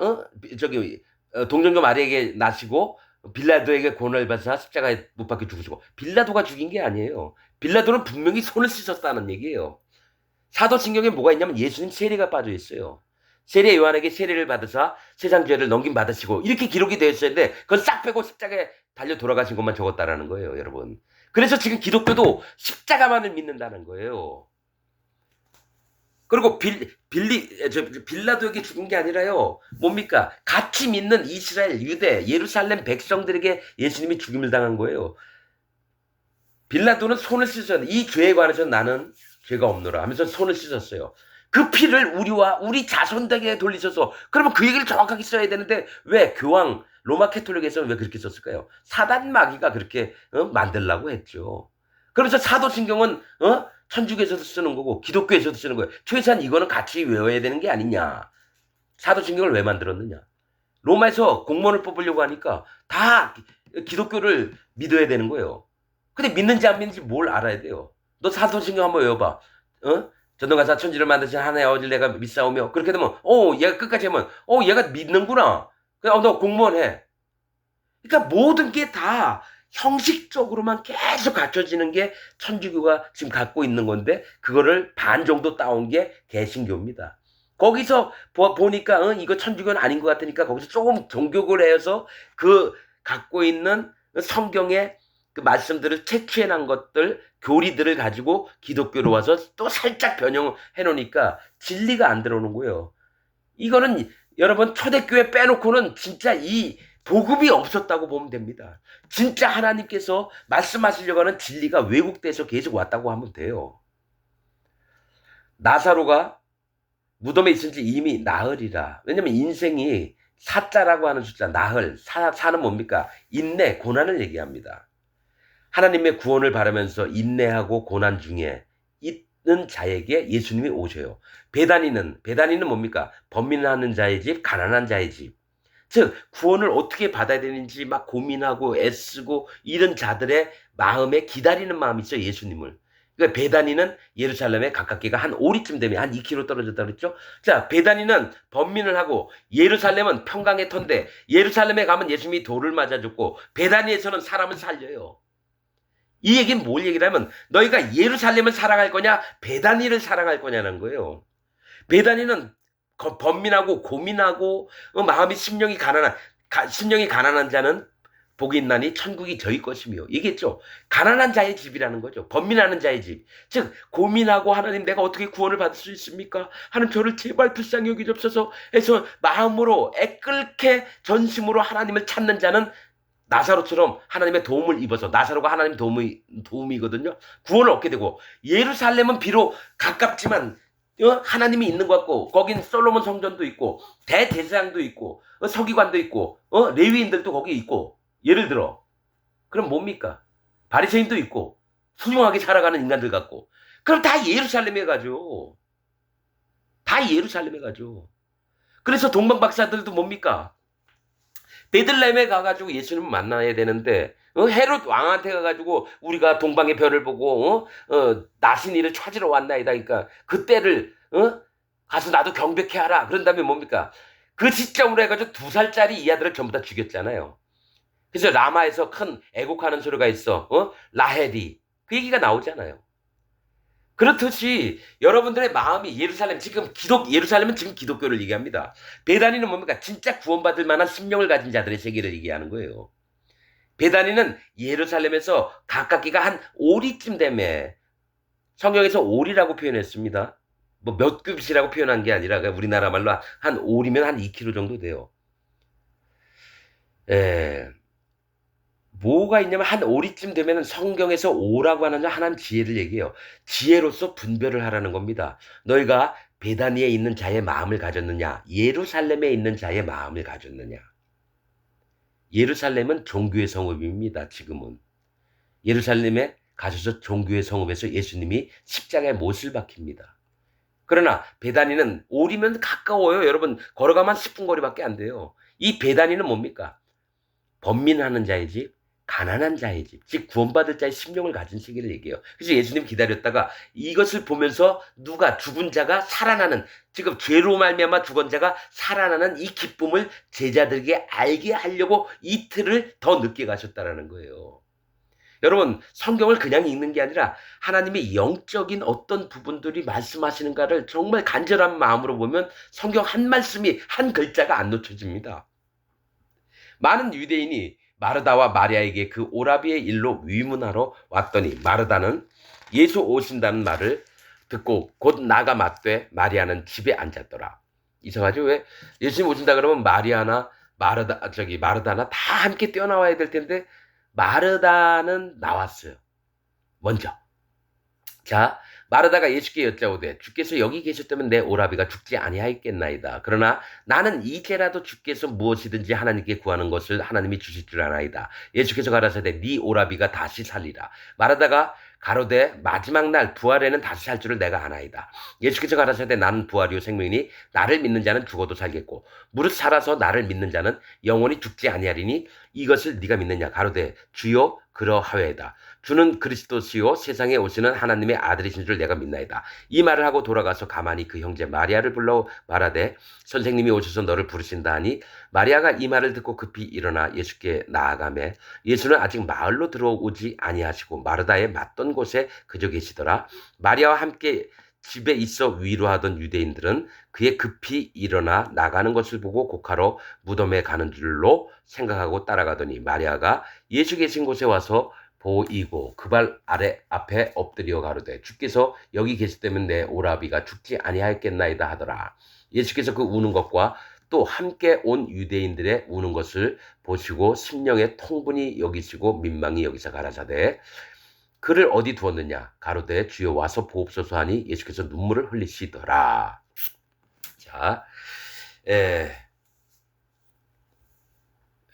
동정녀 마리아에게 나시고 빌라도에게 고난을 받으사 십자가에 못 박혀 죽으시고 빌라도가 죽인 게 아니에요. 빌라도는 분명히 손을 씻었다는 얘기예요. 사도신경에 뭐가 있냐면 예수님 세례가 빠져 있어요. 세례 요한에게 세례를 받으사 세상 죄를 넘김 받으시고 이렇게 기록이 되어 있었는데 그건 싹 빼고 십자가에 달려 돌아가신 것만 적었다라는 거예요, 여러분. 그래서 지금 기독교도 십자가만을 믿는다는 거예요. 그리고 빌라도에게 죽은 게 아니라요. 뭡니까? 같이 믿는 이스라엘, 유대, 예루살렘 백성들에게 예수님이 죽임을 당한 거예요. 빌라도는 손을 씻었는데 이 죄에 관해서 나는 죄가 없노라 하면서 손을 씻었어요. 그 피를 우리와 우리 자손에게 돌리셔서 그러면 그 얘기를 정확하게 써야 되는데 왜 교황 로마 캐톨릭에서는 왜 그렇게 썼을까요? 사단 마귀가 그렇게 만들라고 했죠. 그래서 사도신경은 천주교에서도 쓰는 거고 기독교에서도 쓰는 거예요. 최소한 이거는 같이 외워야 되는 게 아니냐. 사도신경을 왜 만들었느냐. 로마에서 공무원을 뽑으려고 하니까 다 기독교를 믿어야 되는 거예요. 근데 믿는지 안 믿는지 뭘 알아야 돼요. 너 사도신경 한번 외워봐. 전능가사 천지를 만드신 하나의 아버지를 내가 믿사오며 그렇게 되면 얘가 끝까지 하면 얘가 믿는구나. 그냥 너 공무원 해. 그러니까 모든 게 다 형식적으로만 계속 갖춰지는 게 천주교가 지금 갖고 있는 건데 그거를 반 정도 따온 게 개신교입니다. 거기서 보니까 이거 천주교는 아닌 것 같으니까 거기서 조금 종교를 해서 그 갖고 있는 성경의 그 말씀들을 채취해낸 것들 교리들을 가지고 기독교로 와서 또 살짝 변형해 놓으니까 진리가 안 들어오는 거예요. 이거는 여러분 초대교회 빼놓고는 진짜 이 복음이 없었다고 보면 됩니다. 진짜 하나님께서 말씀하시려고 하는 진리가 왜곡돼서 계속 왔다고 하면 돼요. 나사로가 무덤에 있은 지 이미 나흘이라. 왜냐면 인생이 사자라고 하는 숫자 나흘 사는 뭡니까? 인내 고난을 얘기합니다. 하나님의 구원을 바라면서 인내하고 고난 중에 있는 자에게 예수님이 오셔요. 배단위는 뭡니까? 번민하는 자의 집, 가난한 자의 집. 즉 구원을 어떻게 받아야 되는지 막 고민하고 애쓰고 이런 자들의 마음에 기다리는 마음이 있어요. 예수님을. 그러니까 베다니는 예루살렘에 가깝기가 한 오리쯤 되면 한 2km 떨어졌다 그랬죠. 자, 베다니는 번민을 하고 예루살렘은 평강의 터인데 예루살렘에 가면 예수님이 돌을 맞아 죽고 베다니에서는 사람을 살려요. 이 얘기는 뭘 얘기를 하면 너희가 예루살렘을 사랑할 거냐 베다니를 사랑할 거냐는 거예요. 베다니는 번민하고 고민하고 마음이 심령이 가난한 자는 복이 있나니 천국이 저희 것이며 얘기했죠. 가난한 자의 집이라는 거죠. 번민하는 자의 집. 즉 고민하고 하나님 내가 어떻게 구원을 받을 수 있습니까? 하나님 저를 제발 불쌍히 여기옵소서 해서 마음으로 애끓게 전심으로 하나님을 찾는 자는 나사로처럼 하나님의 도움을 입어서 나사로가 하나님 도움이거든요. 구원을 얻게 되고 예루살렘은 비록 가깝지만 하나님이 있는 것 같고 거긴 솔로몬 성전도 있고 대제사장도 있고 서기관도 있고 레위인들도 거기 있고 예를 들어 그럼 뭡니까? 바리새인도 있고 훌륭하게 살아가는 인간들 같고 그럼 다 예루살렘에 가죠. 다 예루살렘에 가죠. 그래서 동방박사들도 뭡니까? 베들레헴에 가가지고 예수님을 만나야 되는데 헤롯 왕한테 가가지고 우리가 동방의 별을 보고 나신이를 찾으러 왔나이다. 그러니까 그때를 가서 나도 경배케 하라. 그런 다음에 뭡니까? 그 시점으로 해가지고 2살짜리 이 아들을 전부 다 죽였잖아요. 그래서 라마에서 큰 애곡하는 소리가 있어. 라헬이 그 얘기가 나오잖아요. 그렇듯이 여러분들의 마음이 예루살렘은 지금 기독교를 얘기합니다. 베다니는 뭡니까? 진짜 구원받을 만한 심령을 가진 자들의 세계를 얘기하는 거예요. 베다니는 예루살렘에서 가깝기가 한 오리쯤 되매 성경에서 오리라고 표현했습니다. 뭐 몇 큐빗이라고 표현한 게 아니라 우리나라 말로 한 오리면 한 2km 정도 돼요. 뭐가 있냐면 한 오리쯤 되면 성경에서 오라고 하는 하나님 지혜를 얘기해요. 지혜로서 분별을 하라는 겁니다. 너희가 베다니에 있는 자의 마음을 가졌느냐 예루살렘에 있는 자의 마음을 가졌느냐. 예루살렘은 종교의 성읍입니다. 지금은 예루살렘에 가셔서 종교의 성읍에서 예수님이 십자가에 못을 박힙니다. 그러나 베다니는 오리면 가까워요. 여러분 걸어가면 10분 거리밖에 안 돼요. 이 베다니는 뭡니까? 번민하는 자의 집, 가난한 자의 집, 즉 구원받을 자의 심령을 가진 시기를 얘기해요. 그래서 예수님 기다렸다가 이것을 보면서 누가 죽은 자가 살아나는, 지금 죄로 말미암아 죽은 자가 살아나는 이 기쁨을 제자들에게 알게 하려고 이틀을 더 늦게 가셨다라는 거예요. 여러분, 성경을 그냥 읽는 게 아니라 하나님의 영적인 어떤 부분들이 말씀하시는가를 정말 간절한 마음으로 보면 성경 한 말씀이, 한 글자가 안 놓쳐집니다. 많은 유대인이 마르다와 마리아에게 그 오라비의 일로 위문하러 왔더니 마르다는 예수 오신다는 말을 듣고 곧 나가 맞되 마리아는 집에 앉았더라. 이상하죠? 왜 예수님 오신다 그러면 마르다나 다 함께 뛰어나와야 될 텐데 마르다는 나왔어요. 먼저. 자, 마르다가 예수께 여짜오되 주께서 여기 계셨다면 내 오라비가 죽지 아니하였겠나이다. 그러나 나는 이제라도 주께서 무엇이든지 하나님께 구하는 것을 하나님이 주실 줄 아나이다. 예수께서 가라사대 네 오라비가 다시 살리라. 마르다가 가로되 마지막 날 부활에는 다시 살 줄을 내가 아나이다. 예수께서 가라사대 나는 부활이요 생명이니 나를 믿는 자는 죽어도 살겠고 무릇 살아서 나를 믿는 자는 영원히 죽지 아니하리니 이것을 네가 믿느냐. 가로되 주여 그러하외다. 주는 그리스도시요 세상에 오시는 하나님의 아들이신 줄 내가 믿나이다. 이 말을 하고 돌아가서 가만히 그 형제 마리아를 불러 말하되 선생님이 오셔서 너를 부르신다 하니 마리아가 이 말을 듣고 급히 일어나 예수께 나아가매 예수는 아직 마을로 들어오지 아니하시고 마르다에 맞던 곳에 그저 계시더라. 마리아와 함께 집에 있어 위로하던 유대인들은 그의 급히 일어나 나가는 것을 보고 곡하러 무덤에 가는 줄로 생각하고 따라가더니 마리아가 예수 계신 곳에 와서 보이고 그 발 아래 앞에 엎드려 가로되 주께서 여기 계시다면 내 오라비가 죽지 아니하였겠나이다 하더라. 예수께서 그 우는 것과 또 함께 온 유대인들의 우는 것을 보시고 심령에 통분히 여기시고 민망히 여기서 가라사대 그를 어디 두었느냐. 가로되 주여 와서 보옵소서 하니 예수께서 눈물을 흘리시더라. 자, 에,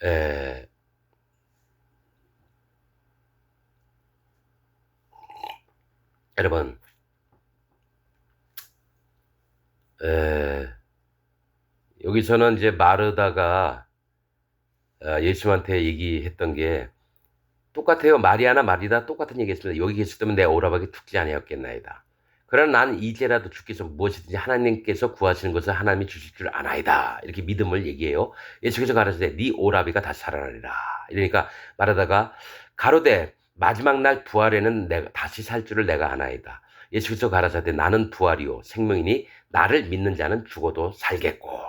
에, 여러분, 여기서는 이제 마르다가 예수한테 얘기했던 게 똑같아요. 마리아나 마리다 똑같은 얘기했습니다. 여기 계셨다면 내 오라박이 죽지 아니었겠나이다. 그러나 나는 이제라도 주께서 무엇이든지 하나님께서 구하시는 것을 하나님이 주실 줄 아나이다. 이렇게 믿음을 얘기해요. 예수께서 가라사대 네 오라비가 다시 살아나리라. 이러니까 마르다가 가로되 마지막 날 부활에는 내가 다시 살 줄을 내가 아나이다. 예수께서 가라사대 나는 부활이요 생명이니 나를 믿는 자는 죽어도 살겠고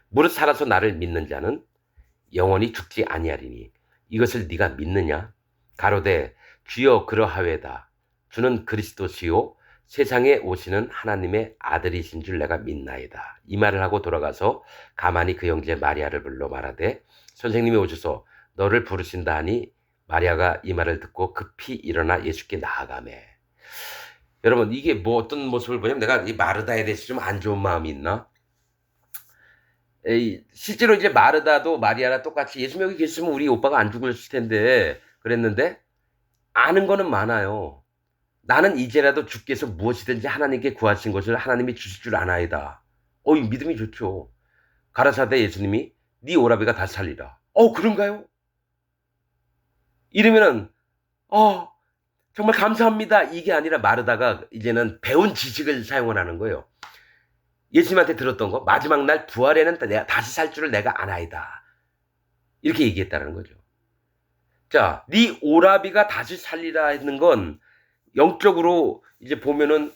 무릇 살아서 나를 믿는 자는 영원히 죽지 아니하리니 이것을 네가 믿느냐? 가로되 주여 그러하외다. 주는 그리스도시요 세상에 오시는 하나님의 아들이신 줄 내가 믿나이다. 이 말을 하고 돌아가서 가만히 그 형제 마리아를 불러 말하되 선생님이 오셔서 너를 부르신다 하니 마리아가 이 말을 듣고 급히 일어나 예수께 나아가매. 여러분 이게 뭐 어떤 모습을 보냐면 내가 이 마르다에 대해서 좀 안 좋은 마음이 있나? 실제로 이제 마르다도 마리아나 똑같이 예수님 여기 계셨으면 우리 오빠가 안 죽었을 텐데 그랬는데 아는 거는 많아요. 나는 이제라도 주께서 무엇이든지 하나님께 구하신 것을 하나님이 주실 줄 아나이다. 이 믿음이 좋죠. 가라사대 예수님이 네 오라비가 다시 살리라. 그런가요? 이러면은 정말 감사합니다. 이게 아니라 마르다가 이제는 배운 지식을 사용을 하는 거예요. 예수님한테 들었던 거 마지막 날 부활에는 내가 다시 살 줄을 내가 아나이다. 이렇게 얘기했다는 거죠. 자, 네 오라비가 다시 살리라 했는 건 영적으로 이제 보면은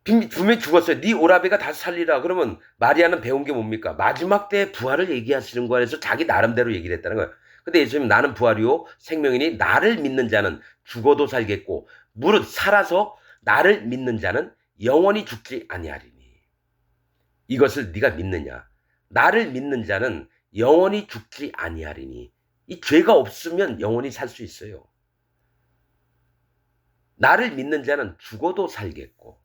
분명히 죽었어요. 네 오라비가 다시 살리라. 그러면 마리아는 배운 게 뭡니까? 마지막 때의 부활을 얘기하시는 거에서 자기 나름대로 얘기를 했다는 거예요. 근데 예수님 나는 부활이요 생명이니 나를 믿는 자는 죽어도 살겠고 무릇 살아서 나를 믿는 자는 영원히 죽지 아니하리니. 이것을 네가 믿느냐? 나를 믿는 자는 영원히 죽지 아니하리니. 이 죄가 없으면 영원히 살 수 있어요. 나를 믿는 자는 죽어도 살겠고.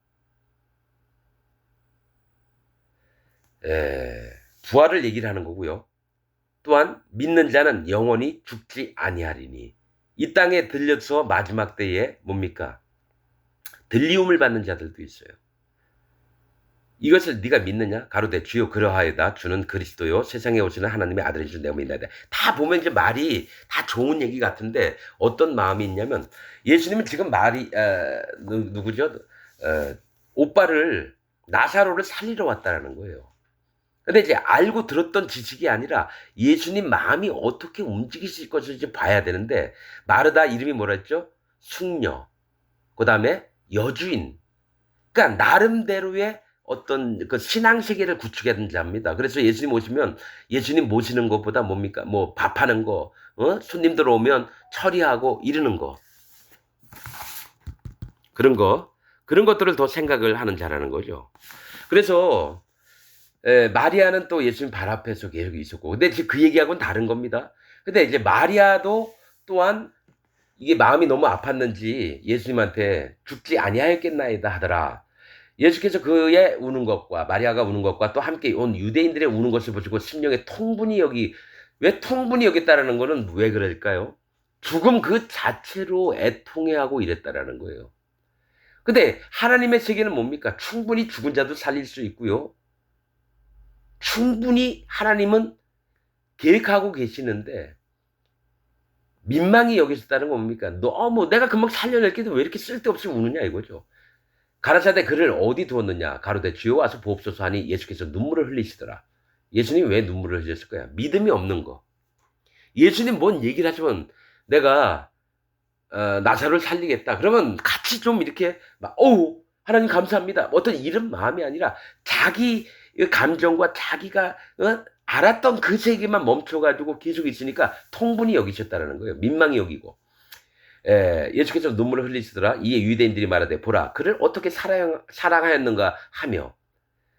부활을 얘기를 하는 거고요. 또한 믿는 자는 영원히 죽지 아니하리니. 이 땅에 들려서 마지막 때에 뭡니까? 들리움을 받는 자들도 있어요. 이것을 네가 믿느냐? 가로되 주여 그러하이다. 주는 그리스도요 세상에 오시는 하나님의 아들이신 내가 믿나이다. 다 보면 이제 말이 다 좋은 얘기 같은데 어떤 마음이 있냐면 예수님은 지금 말이 누구죠? 오빠를 나사로를 살리러 왔다라는 거예요. 근데 이제 알고 들었던 지식이 아니라 예수님 마음이 어떻게 움직이실 것을 이제 봐야 되는데 마르다 이름이 뭐라 했죠? 숙녀. 그다음에 여주인. 그러니까 나름대로의 어떤 그 신앙 세계를 구축해야 자입니다. 그래서 예수님 오시면 예수님 모시는 것보다 뭡니까? 뭐 밥하는 거, 손님들 오면 처리하고 이러는 거, 그런 것들을 더 생각을 하는 자라는 거죠. 그래서 마리아는 또 예수님 발 앞에서 계속 있었고, 근데 지금 그 얘기하고는 다른 겁니다. 근데 이제 마리아도 또한 이게 마음이 너무 아팠는지 예수님한테 죽지 아니하였겠나이다 하더라. 예수께서 그의 우는 것과 마리아가 우는 것과 또 함께 온 유대인들의 우는 것을 보시고 심령에 왜 통분이 여겼다라는 거는 왜 그럴까요? 죽음 그 자체로 애통해하고 이랬다라는 거예요. 근데 하나님의 세계는 뭡니까? 충분히 죽은 자도 살릴 수 있고요. 충분히 하나님은 계획하고 계시는데 민망히 여기셨다는 건 뭡니까? 너무 내가 금방 살려낼게도 왜 이렇게 쓸데없이 우느냐 이거죠. 가라사대 그를 어디 두었느냐? 가로되 주여 와서 보옵소서 하니 예수께서 눈물을 흘리시더라. 예수님이 왜 눈물을 흘렸을 거야? 믿음이 없는 거. 예수님 뭔 얘기를 하시면 내가 나사로를 살리겠다. 그러면 같이 좀 이렇게 막 어우 하나님 감사합니다. 어떤 이런 마음이 아니라 자기 감정과 자기가 알았던 그 세계만 멈춰가지고 계속 있으니까 통분히 여기셨다는 거예요. 민망히 여기고. 예수께서 눈물을 흘리시더라. 이에 유대인들이 말하되 보라 그를 어떻게 사랑하였는가 하며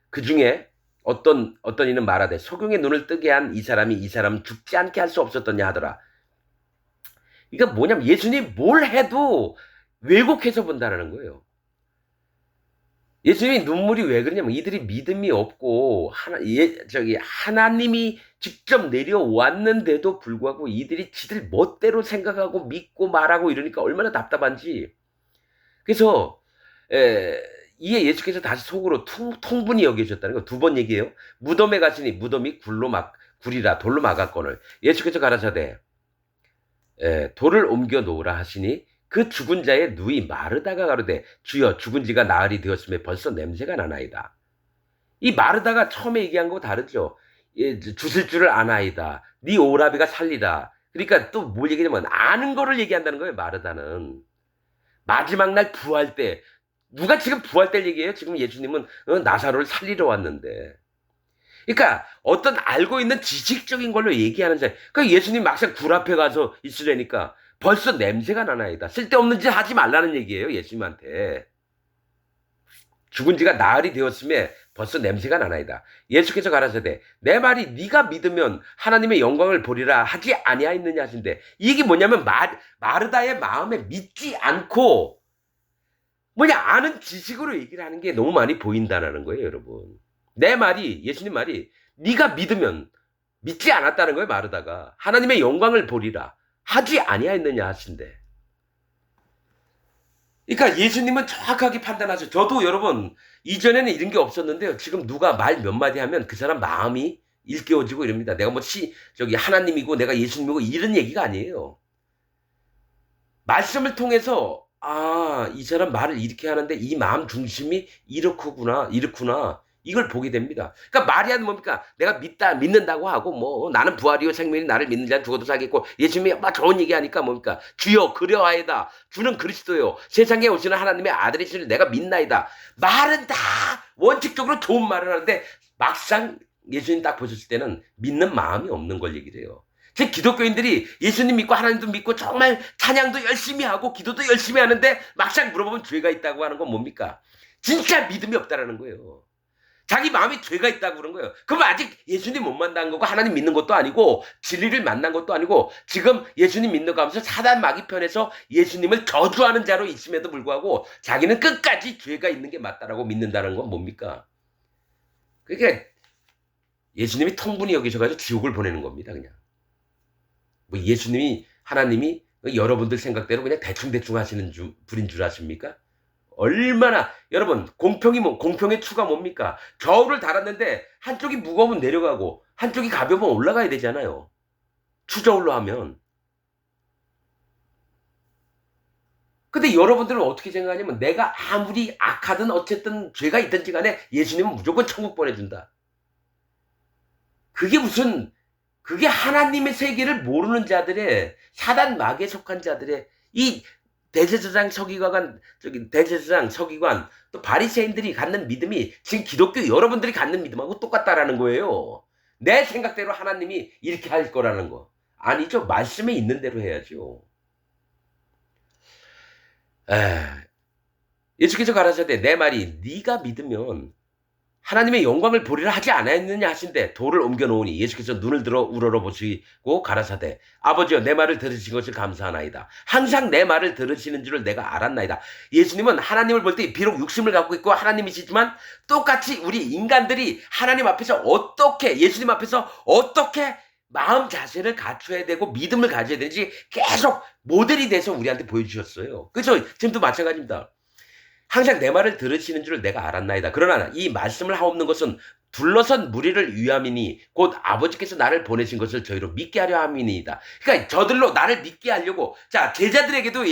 그 중에 어떤 이는 말하되 소경의 눈을 뜨게 한 이 사람은 죽지 않게 할 수 없었더냐 하더라. 이거 뭐냐면 예수님 뭘 해도 왜곡해서 본다는 거예요. 예수님이 눈물이 왜 그러냐면 이들이 믿음이 없고 하나님이 직접 내려왔는데도 불구하고 이들이 지들 멋대로 생각하고 믿고 말하고 이러니까 얼마나 답답한지. 그래서 이에 예수께서 다시 속으로 통분히 여기셨다는 거 두 번 얘기해요. 무덤에 가시니 무덤이 굴이라 돌로 막았거늘 예수께서 가라사대 돌을 옮겨 놓으라 하시니 그 죽은 자의 누이 마르다가 가로되 주여 죽은 지가 나흘이 되었음에 벌써 냄새가 나나이다. 이 마르다가 처음에 얘기한 거 다르죠. 주실 줄을 아나이다. 네 오라비가 살리다. 그러니까 또 뭘 얘기냐면 아는 거를 얘기한다는 거예요. 마르다는. 마지막 날 부활 때 누가 지금 부활 때 얘기해요? 지금 예수님은 나사로를 살리러 왔는데. 그러니까 어떤 알고 있는 지식적인 걸로 얘기하는 자. 그러니까 예수님 막상 굴 앞에 가서 있으려니까 벌써 냄새가 나나이다. 쓸데없는 짓 하지 말라는 얘기예요. 예수님한테. 죽은 지가 나흘이 되었음에 벌써 냄새가 나나이다. 예수께서 가라사대 내 말이 네가 믿으면 하나님의 영광을 보리라 하지 아니하였느냐 하신데 이게 뭐냐면 마르다의 마음에 믿지 않고 아는 지식으로 얘기를 하는 게 너무 많이 보인다는 거예요. 여러분. 내 말이 예수님 말이 네가 믿으면 믿지 않았다는 거예요. 마르다가 하나님의 영광을 보리라 하지 아니하였느냐 하신대. 그러니까 예수님은 정확하게 판단하죠. 저도 여러분 이전에는 이런 게 없었는데요. 지금 누가 말 몇 마디 하면 그 사람 마음이 일깨워지고 이럽니다. 내가 저기 하나님이고 내가 예수님이고 이런 얘기가 아니에요. 말씀을 통해서 이 사람 말을 이렇게 하는데 이 마음 중심이 이렇구나. 이걸 보게 됩니다. 그러니까 마리아는 뭡니까? 내가 믿는다고 하고 나는 부활이요 생명이 나를 믿는 자는 죽어도 살겠고 예수님이 막 좋은 얘기하니까 뭡니까? 주여 그려하이다. 주는 그리스도요. 세상에 오시는 하나님의 아들이시를 내가 믿나이다. 말은 다 원칙적으로 좋은 말을 하는데 막상 예수님 딱 보셨을 때는 믿는 마음이 없는 걸 얘기를 해요. 제 기독교인들이 예수님 믿고 하나님도 믿고 정말 찬양도 열심히 하고 기도도 열심히 하는데 막상 물어보면 죄가 있다고 하는 건 뭡니까? 진짜 믿음이 없다라는 거예요. 자기 마음에 죄가 있다고 그런 거예요. 그럼 아직 예수님 못 만난 거고 하나님 믿는 것도 아니고 진리를 만난 것도 아니고 지금 예수님 믿는 거 하면서 사단 마귀 편에서 예수님을 저주하는 자로 있음에도 불구하고 자기는 끝까지 죄가 있는 게 맞다라고 믿는다는 건 뭡니까? 그러니까 예수님이 통분히 여기셔가지고 지옥을 보내는 겁니다. 그냥. 예수님이 하나님이 여러분들 생각대로 그냥 대충 하시는 분인 줄 아십니까? 얼마나 여러분 공평의 추가 뭡니까? 저울을 달았는데 한쪽이 무거우면 내려가고 한쪽이 가벼우면 올라가야 되잖아요. 추저울로 하면. 근데 여러분들은 어떻게 생각하냐면 내가 아무리 악하든 어쨌든 죄가 있든지 간에 예수님은 무조건 천국 보내준다. 그게 하나님의 세계를 모르는 자들의 사단 마귀에 속한 자들의 이 대제사장 서기관 또 바리새인들이 갖는 믿음이 지금 기독교 여러분들이 갖는 믿음하고 똑같다라는 거예요. 내 생각대로 하나님이 이렇게 할 거라는 거. 아니죠. 말씀에 있는 대로 해야죠. 예수께서 가라사대 내 말이 네가 믿으면 하나님의 영광을 보리라 하지 않았느냐 하신데 돌을 옮겨 놓으니 예수께서 눈을 들어 우러러보시고 가라사대 아버지여 내 말을 들으신 것을 감사하나이다. 항상 내 말을 들으시는 줄을 내가 알았나이다. 예수님은 하나님을 볼 때 비록 육신을 갖고 있고 하나님이시지만 똑같이 우리 인간들이 하나님 앞에서 예수님 앞에서 어떻게 마음 자세를 갖춰야 되고 믿음을 가져야 되는지 계속 모델이 돼서 우리한테 보여주셨어요. 그렇죠? 지금도 마찬가지입니다. 항상 내 말을 들으시는 줄을 내가 알았나이다. 그러나 이 말씀을 하옵는 것은 둘러선 무리를 위함이니 곧 아버지께서 나를 보내신 것을 저희로 믿게 하려 함이니이다. 그러니까 저들로 나를 믿게 하려고 자 제자들에게도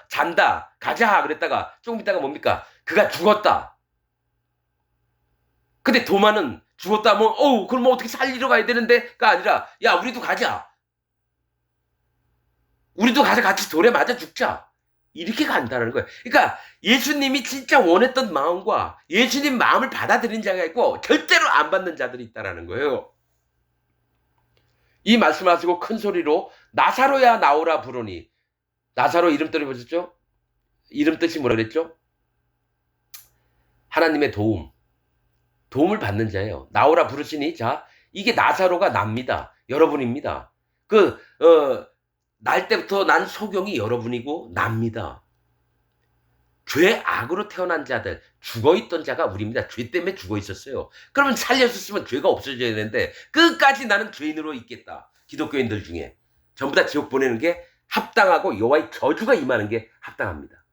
잔다 가자 그랬다가 조금 있다가 뭡니까? 그가 죽었다. 근데 도마는 죽었다 하면 그럼 어떻게 살리러 가야 되는데가 아니라 야 우리도 가자. 우리도 가서 같이 돌에 맞아 죽자. 이렇게 간다는 거예요. 그러니까 예수님이 진짜 원했던 마음과 예수님 마음을 받아들인 자가 있고 절대로 안 받는 자들이 있다는 거예요. 이 말씀하시고 큰 소리로 나사로야 나오라 부르니 나사로 이름 뜻을 보셨죠? 이름 뜻이 뭐라 그랬죠? 하나님의 도움을 받는 자예요. 나오라 부르시니 자 이게 나사로가 납니다. 여러분입니다. 날 때부터 난 소경이 여러분이고 납니다. 악으로 태어난 자들, 죽어있던 자가 우리입니다. 죄 때문에 죽어있었어요. 그러면 살렸었으면 죄가 없어져야 되는데 끝까지 나는 죄인으로 있겠다. 기독교인들 중에 전부 다 지옥 보내는 게 합당하고 여호와의 저주가 임하는 게 합당합니다.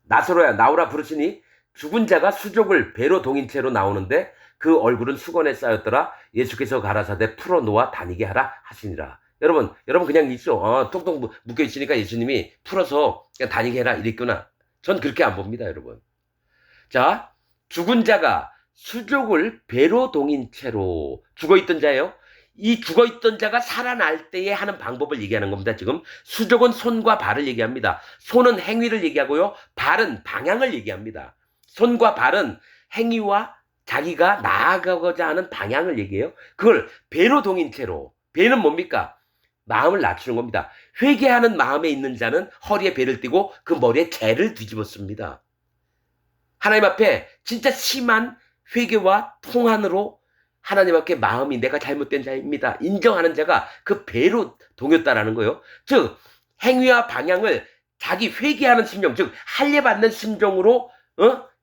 나사로야 나오라 부르시니 죽은 자가 수족을 배로 동인 채로 나오는데 그 얼굴은 수건에 쌓였더라. 예수께서 가라사대 풀어놓아 다니게 하라 하시니라. 여러분 그냥 있어. 통통 묶여 있으니까 예수님이 풀어서 그냥 다니게 해라 이랬구나. 전 그렇게 안 봅니다, 여러분. 자, 죽은 자가 수족을 배로 동인 채로 죽어있던 자예요. 이 죽어있던 자가 살아날 때에 하는 방법을 얘기하는 겁니다. 지금 수족은 손과 발을 얘기합니다. 손은 행위를 얘기하고요. 발은 방향을 얘기합니다. 손과 발은 행위와 자기가 나아가고자 하는 방향을 얘기해요. 그걸 배로 동인 채로. 배는 뭡니까? 마음을 낮추는 겁니다. 회개하는 마음에 있는 자는 허리에 배를 띠고 그 머리에 재를 뒤집었습니다. 하나님 앞에 진짜 심한 회개와 통한으로 하나님 앞에 마음이 내가 잘못된 자입니다. 인정하는 자가 그 배로 동였다라는 거예요. 즉 행위와 방향을 자기 회개하는 심정, 즉 할례받는 심정으로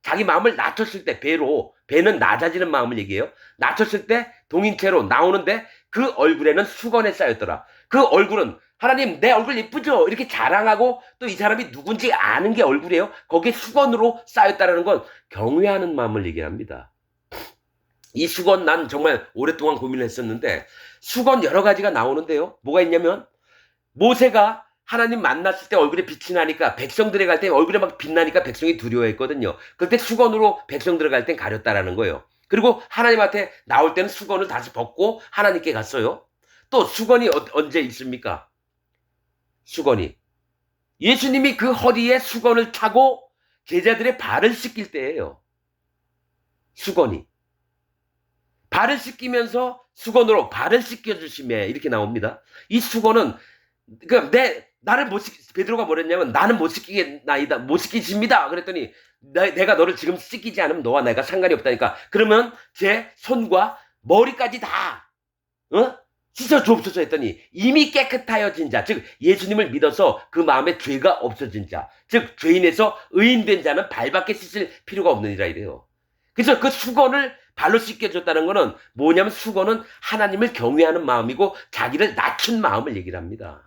자기 마음을 낮췄을 때 배는 낮아지는 마음을 얘기해요. 낮췄을 때 동인체로 나오는데 그 얼굴에는 수건에 쌓였더라. 그 얼굴은 하나님 내 얼굴 예쁘죠? 이렇게 자랑하고 또 이 사람이 누군지 아는 게 얼굴이에요. 거기에 수건으로 쌓였다는 건 경외하는 마음을 얘기합니다. 이 수건 난 정말 오랫동안 고민을 했었는데 수건 여러 가지가 나오는데요. 뭐가 있냐면 모세가 하나님 만났을 때 얼굴에 빛이 나니까 백성들에 갈 때 얼굴에 막 빛나니까 백성이 두려워했거든요. 그때 수건으로 백성들에 갈 땐 가렸다라는 거예요. 그리고 하나님한테 나올 때는 수건을 다시 벗고 하나님께 갔어요. 또 수건이 언제 있습니까? 수건이 예수님이 그 허리에 수건을 차고 제자들의 발을 씻길 때예요. 수건이 발을 씻기면서 수건으로 발을 씻겨주시매 이렇게 나옵니다. 이 수건은 그러니까 베드로가 뭐랬냐면 나는 못 씻기겠나이다 못 씻기십니다. 그랬더니 내가 너를 지금 씻기지 않으면 너와 내가 상관이 없다니까. 그러면 제 손과 머리까지 다 씻어 주옵소서 했더니 이미 깨끗하여진 자, 즉 예수님을 믿어서 그 마음에 죄가 없어진 자, 즉 죄인에서 의인된 자는 발밖에 씻을 필요가 없느니라 이래요. 그래서 그 수건을 발로 씻겨줬다는 거는 뭐냐면 수건은 하나님을 경외하는 마음이고 자기를 낮춘 마음을 얘기를 합니다.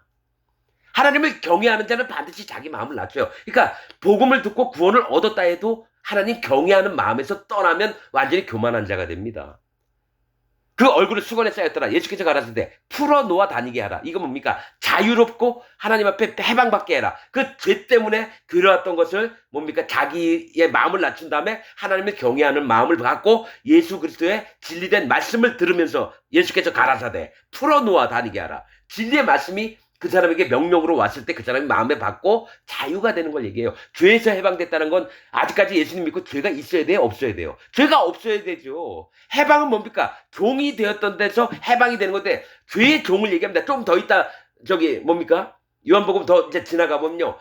하나님을 경외하는 자는 반드시 자기 마음을 낮춰요. 그러니까 복음을 듣고 구원을 얻었다 해도 하나님 경외하는 마음에서 떠나면 완전히 교만한 자가 됩니다. 그 얼굴을 수건에 쌓였더라. 예수께서 가라사대 풀어놓아 다니게 하라. 이거 뭡니까? 자유롭고 하나님 앞에 해방받게 해라. 그 죄 때문에 괴로웠던 것을 뭡니까? 자기의 마음을 낮춘 다음에 하나님을 경외하는 마음을 갖고 예수 그리스도의 진리된 말씀을 들으면서 예수께서 가라사대 풀어놓아 다니게 하라. 진리의 말씀이 그 사람에게 명령으로 왔을 때 그 사람이 마음에 받고 자유가 되는 걸 얘기해요. 죄에서 해방됐다는 건 아직까지 예수님 믿고 죄가 있어야 돼요? 없어야 돼요? 죄가 없어야 되죠. 해방은 뭡니까? 종이 되었던 데서 해방이 되는 건데 죄의 종을 얘기합니다. 좀 더 있다 뭡니까? 요한복음 더 이제 지나가보면요.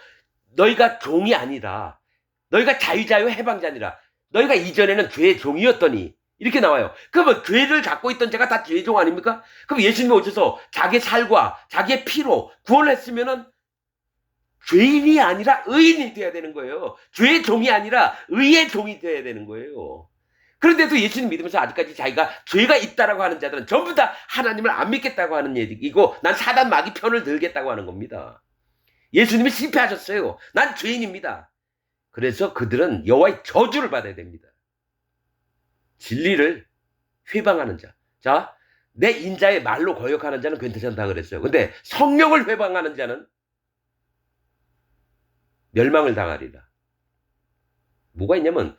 너희가 종이 아니라 너희가 자유자유 해방자니라. 너희가 이전에는 죄의 종이었더니 이렇게 나와요. 그러면 죄를 갖고 있던 자가 다 죄의 종 아닙니까? 그럼 예수님이 오셔서 자기의 살과 자기의 피로 구원을 했으면은 죄인이 아니라 의인이 돼야 되는 거예요. 죄의 종이 아니라 의의 종이 돼야 되는 거예요. 그런데도 예수님 믿으면서 아직까지 자기가 죄가 있다라고 하는 자들은 전부 다 하나님을 안 믿겠다고 하는 얘기고 난 사단 마귀 편을 들겠다고 하는 겁니다. 예수님이 실패하셨어요. 난 죄인입니다. 그래서 그들은 여호와의 저주를 받아야 됩니다. 진리를 회방하는 자. 자, 내 인자의 말로 거역하는 자는 괜찮다 그랬어요. 근데 성령을 회방하는 자는 멸망을 당하리라. 뭐가 있냐면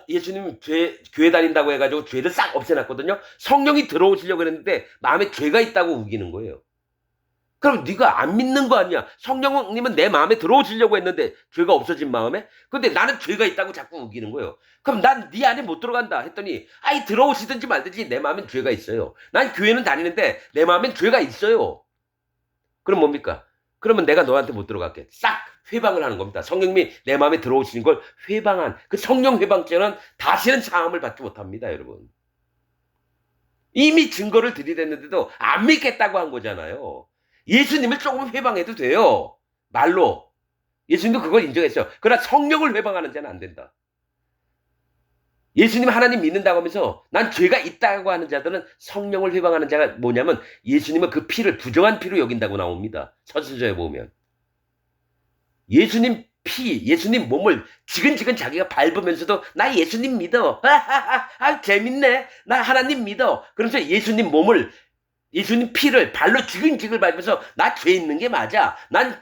예수님 교회 다닌다고 해가지고 죄를 싹 없애놨거든요. 성령이 들어오시려고 했는데 마음에 죄가 있다고 우기는 거예요. 그럼 네가 안 믿는 거 아니야. 성령님은 내 마음에 들어오시려고 했는데 죄가 없어진 마음에. 근데 나는 죄가 있다고 자꾸 우기는 거예요. 그럼 난 네 안에 못 들어간다 했더니 아이 들어오시든지 말든지 내 마음엔 죄가 있어요. 난 교회는 다니는데 내 마음엔 죄가 있어요. 그럼 뭡니까? 그러면 내가 너한테 못 들어갈게. 싹 회방을 하는 겁니다. 성령님이 내 마음에 들어오시는 걸 회방한 그 성령 회방죄는 다시는 사함을 받지 못합니다. 여러분. 이미 증거를 들이댔는데도 안 믿겠다고 한 거잖아요. 예수님을 조금 회방해도 돼요. 말로. 예수님도 그걸 인정했어요. 그러나 성령을 회방하는 자는 안 된다. 예수님 하나님 믿는다고 하면서 난 죄가 있다고 하는 자들은 성령을 회방하는 자가 뭐냐면 예수님은 그 피를 부정한 피로 여긴다고 나옵니다. 서신서에 보면. 예수님 피, 예수님 몸을 지근지근 자기가 밟으면서도 나 예수님 믿어. 재밌네. 나 하나님 믿어. 그러면서 예수님 피를 발로 지근지근 밟으면서 나 죄 있는 게 맞아. 난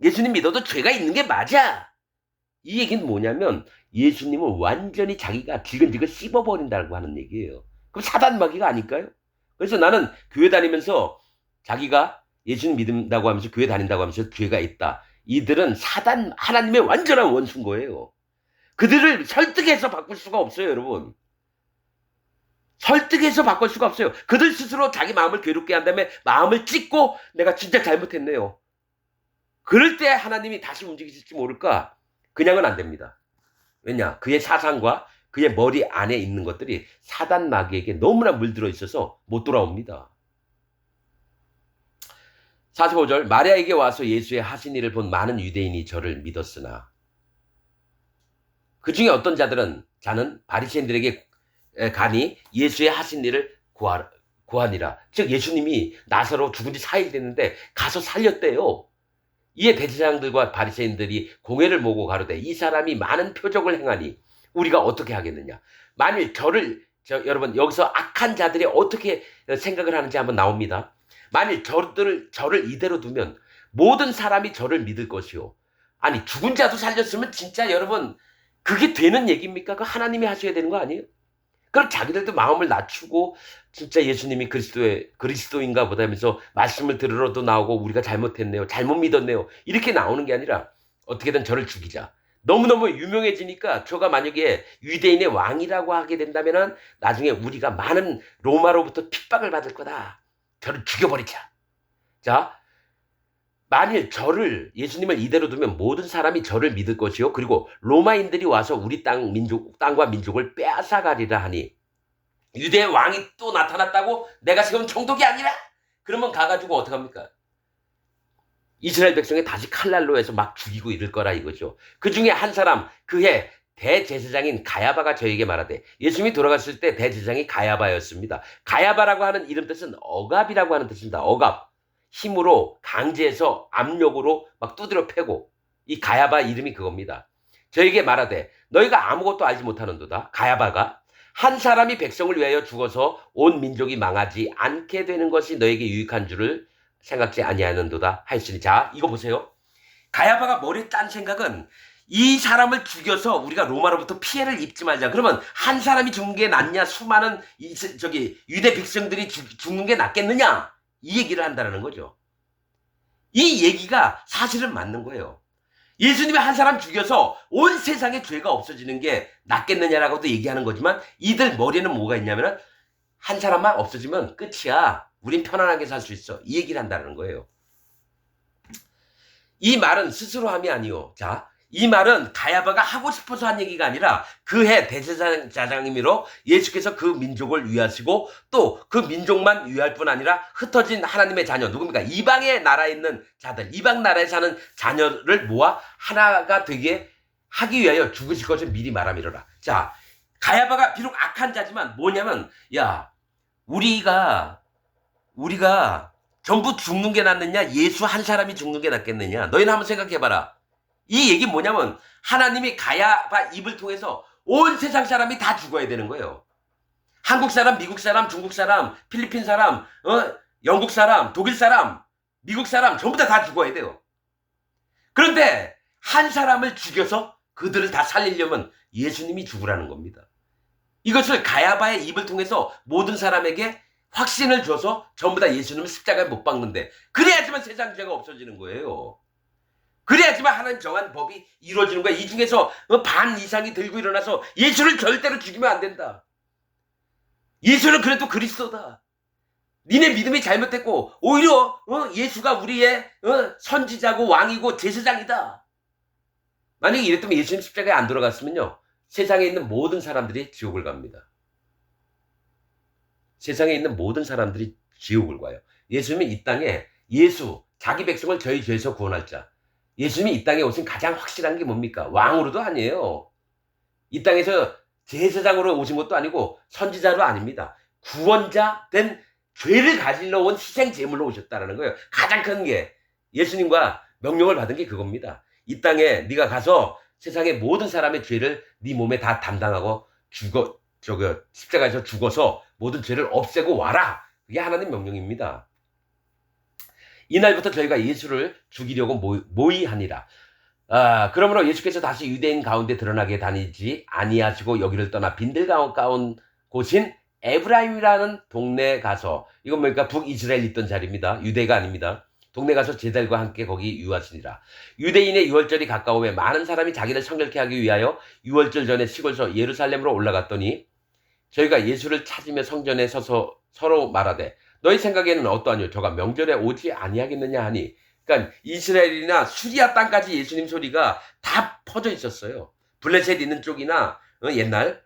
예수님 믿어도 죄가 있는 게 맞아. 이 얘기는 뭐냐면 예수님을 완전히 자기가 지근지근 씹어버린다고 하는 얘기예요. 그럼 사단마귀가 아닐까요? 그래서 나는 교회 다니면서 자기가 예수님 믿는다고 하면서 교회 다닌다고 하면서 죄가 있다. 이들은 하나님의 완전한 원수인 거예요. 그들을 설득해서 바꿀 수가 없어요, 여러분. 설득해서 바꿀 수가 없어요. 그들 스스로 자기 마음을 괴롭게 한 다음에 마음을 찢고 내가 진짜 잘못했네요. 그럴 때 하나님이 다시 움직이실지 모를까? 그냥은 안 됩니다. 왜냐? 그의 사상과 그의 머리 안에 있는 것들이 사단 마귀에게 너무나 물들어 있어서 못 돌아옵니다. 45절 마리아에게 와서 예수의 하신 일을 본 많은 유대인이 저를 믿었으나 그 중에 어떤 자는 바리새인들에게 가니 예수의 하신 일을 구하니라. 즉 예수님이 나사로 죽은 지 4일 됐는데 가서 살렸대요. 이에 대제사장들과 바리새인들이 공회를 모고 가로되 이 사람이 많은 표적을 행하니 우리가 어떻게 하겠느냐. 만일 여러분 여기서 악한 자들이 어떻게 생각을 하는지 한번 나옵니다. 만일 저를 이대로 두면 모든 사람이 저를 믿을 것이요. 아니 죽은 자도 살렸으면 진짜 여러분 그게 되는 얘기입니까? 그 하나님이 하셔야 되는 거 아니에요? 그럼 자기들도 마음을 낮추고 진짜 예수님이 그리스도인가 보다 하면서 말씀을 들으러도 나오고 우리가 잘못했네요. 잘못 믿었네요. 이렇게 나오는 게 아니라 어떻게든 저를 죽이자. 너무너무 유명해지니까 저가 만약에 유대인의 왕이라고 하게 된다면은 나중에 우리가 많은 로마로부터 핍박을 받을 거다. 저를 죽여버리자. 자, 만일 예수님을 이대로 두면 모든 사람이 저를 믿을 것이요. 그리고 로마인들이 와서 우리 땅과 민족을 빼앗아가리라 하니 유대의 왕이 또 나타났다고 내가 지금 총독이 아니라? 그러면 가가지고 어떡합니까? 이스라엘 백성이 다시 칼날로 해서 막 죽이고 이럴 거라 이거죠. 그 중에 한 사람 그해 대제사장인 가야바가 저에게 말하되 예수님이 돌아갔을 때 대제사장이 가야바였습니다. 가야바라고 하는 이름 뜻은 억압이라고 하는 뜻입니다. 억압. 힘으로 강제해서 압력으로 막 두드려 패고 이 가야바 이름이 그겁니다. 저에게 말하되 너희가 아무것도 알지 못하는도다. 가야바가 한 사람이 백성을 위하여 죽어서 온 민족이 망하지 않게 되는 것이 너에게 유익한 줄을 생각지 아니하는도다 하였으니 자 이거 보세요. 가야바가 머리에 딴 생각은 이 사람을 죽여서 우리가 로마로부터 피해를 입지 말자. 그러면 한 사람이 죽는 게 낫냐? 수많은 유대 백성들이 죽는 게 낫겠느냐? 이 얘기를 한다는 거죠. 이 얘기가 사실은 맞는 거예요. 예수님이 한 사람 죽여서 온 세상에 죄가 없어지는 게 낫겠느냐라고도 얘기하는 거지만 이들 머리에는 뭐가 있냐면 한 사람만 없어지면 끝이야. 우린 편안하게 살 수 있어. 이 얘기를 한다는 거예요. 이 말은 스스로 함이 아니요. 자, 이 말은 가야바가 하고 싶어서 한 얘기가 아니라 그해 대제사장님으로 예수께서 그 민족을 위하시고 또 그 민족만 위할 뿐 아니라 흩어진 하나님의 자녀 누굽니까? 이방의 나라에 있는 자들, 이방 나라에 사는 자녀를 모아 하나가 되게 하기 위하여 죽으실 것을 미리 말함이로라. 자, 가야바가 비록 악한 자지만 뭐냐면 야, 우리가 전부 죽는 게 낫느냐? 예수 한 사람이 죽는 게 낫겠느냐? 너희는 한번 생각해봐라. 이 얘기 뭐냐면 하나님이 가야바 입을 통해서 온 세상 사람이 다 죽어야 되는 거예요. 한국 사람, 미국 사람, 중국 사람, 필리핀 사람, 영국 사람, 독일 사람, 미국 사람 전부 다 죽어야 돼요. 그런데 한 사람을 죽여서 그들을 다 살리려면 예수님이 죽으라는 겁니다. 이것을 가야바의 입을 통해서 모든 사람에게 확신을 줘서 전부 다 예수님을 십자가에 못 박는데 그래야지만 세상 죄가 없어지는 거예요. 그래야지만 하나님 정한 법이 이루어지는 거야. 이 중에서 반 이상이 들고 일어나서 예수를 절대로 죽이면 안 된다. 예수는 그래도 그리스도다. 니네 믿음이 잘못됐고 오히려 예수가 우리의 선지자고 왕이고 제사장이다. 만약에 이랬다면 예수님 십자가에 안 돌아갔으면요. 세상에 있는 모든 사람들이 지옥을 갑니다. 세상에 있는 모든 사람들이 지옥을 가요. 예수님이 이 땅에 자기 백성을 저희 죄에서 구원할 자. 예수님이 이 땅에 오신 가장 확실한 게 뭡니까? 왕으로도 아니에요. 이 땅에서 제사장으로 오신 것도 아니고 선지자도 아닙니다. 구원자 된 죄를 가지러 온 희생 제물로 오셨다는 거예요. 가장 큰 게 예수님과 명령을 받은 게 그겁니다. 이 땅에 네가 가서 세상의 모든 사람의 죄를 네 몸에 다 담당하고 십자가에서 죽어서 모든 죄를 없애고 와라. 그게 하나님 명령입니다. 이날부터 저희가 예수를 죽이려고 모의하니라. 그러므로 예수께서 다시 유대인 가운데 드러나게 다니지 아니하시고 여기를 떠나 빈들 가운 곳인 에브라임이라는 동네에 가서 이건 뭡니까? 북이스라엘 있던 자리입니다. 유대가 아닙니다. 동네 가서 제자들과 함께 거기 유하시니라. 유대인의 유월절이 가까우면 많은 사람이 자기를 성결케 하기 위하여 유월절 전에 시골서 예루살렘으로 올라갔더니 저희가 예수를 찾으며 성전에 서서 서로 말하되 너희 생각에는 어떠하뇨? 저가 명절에 오지 아니하겠느냐 하니 그러니까 이스라엘이나 수리아 땅까지 예수님 소리가 다 퍼져 있었어요. 블레셋 있는 쪽이나 옛날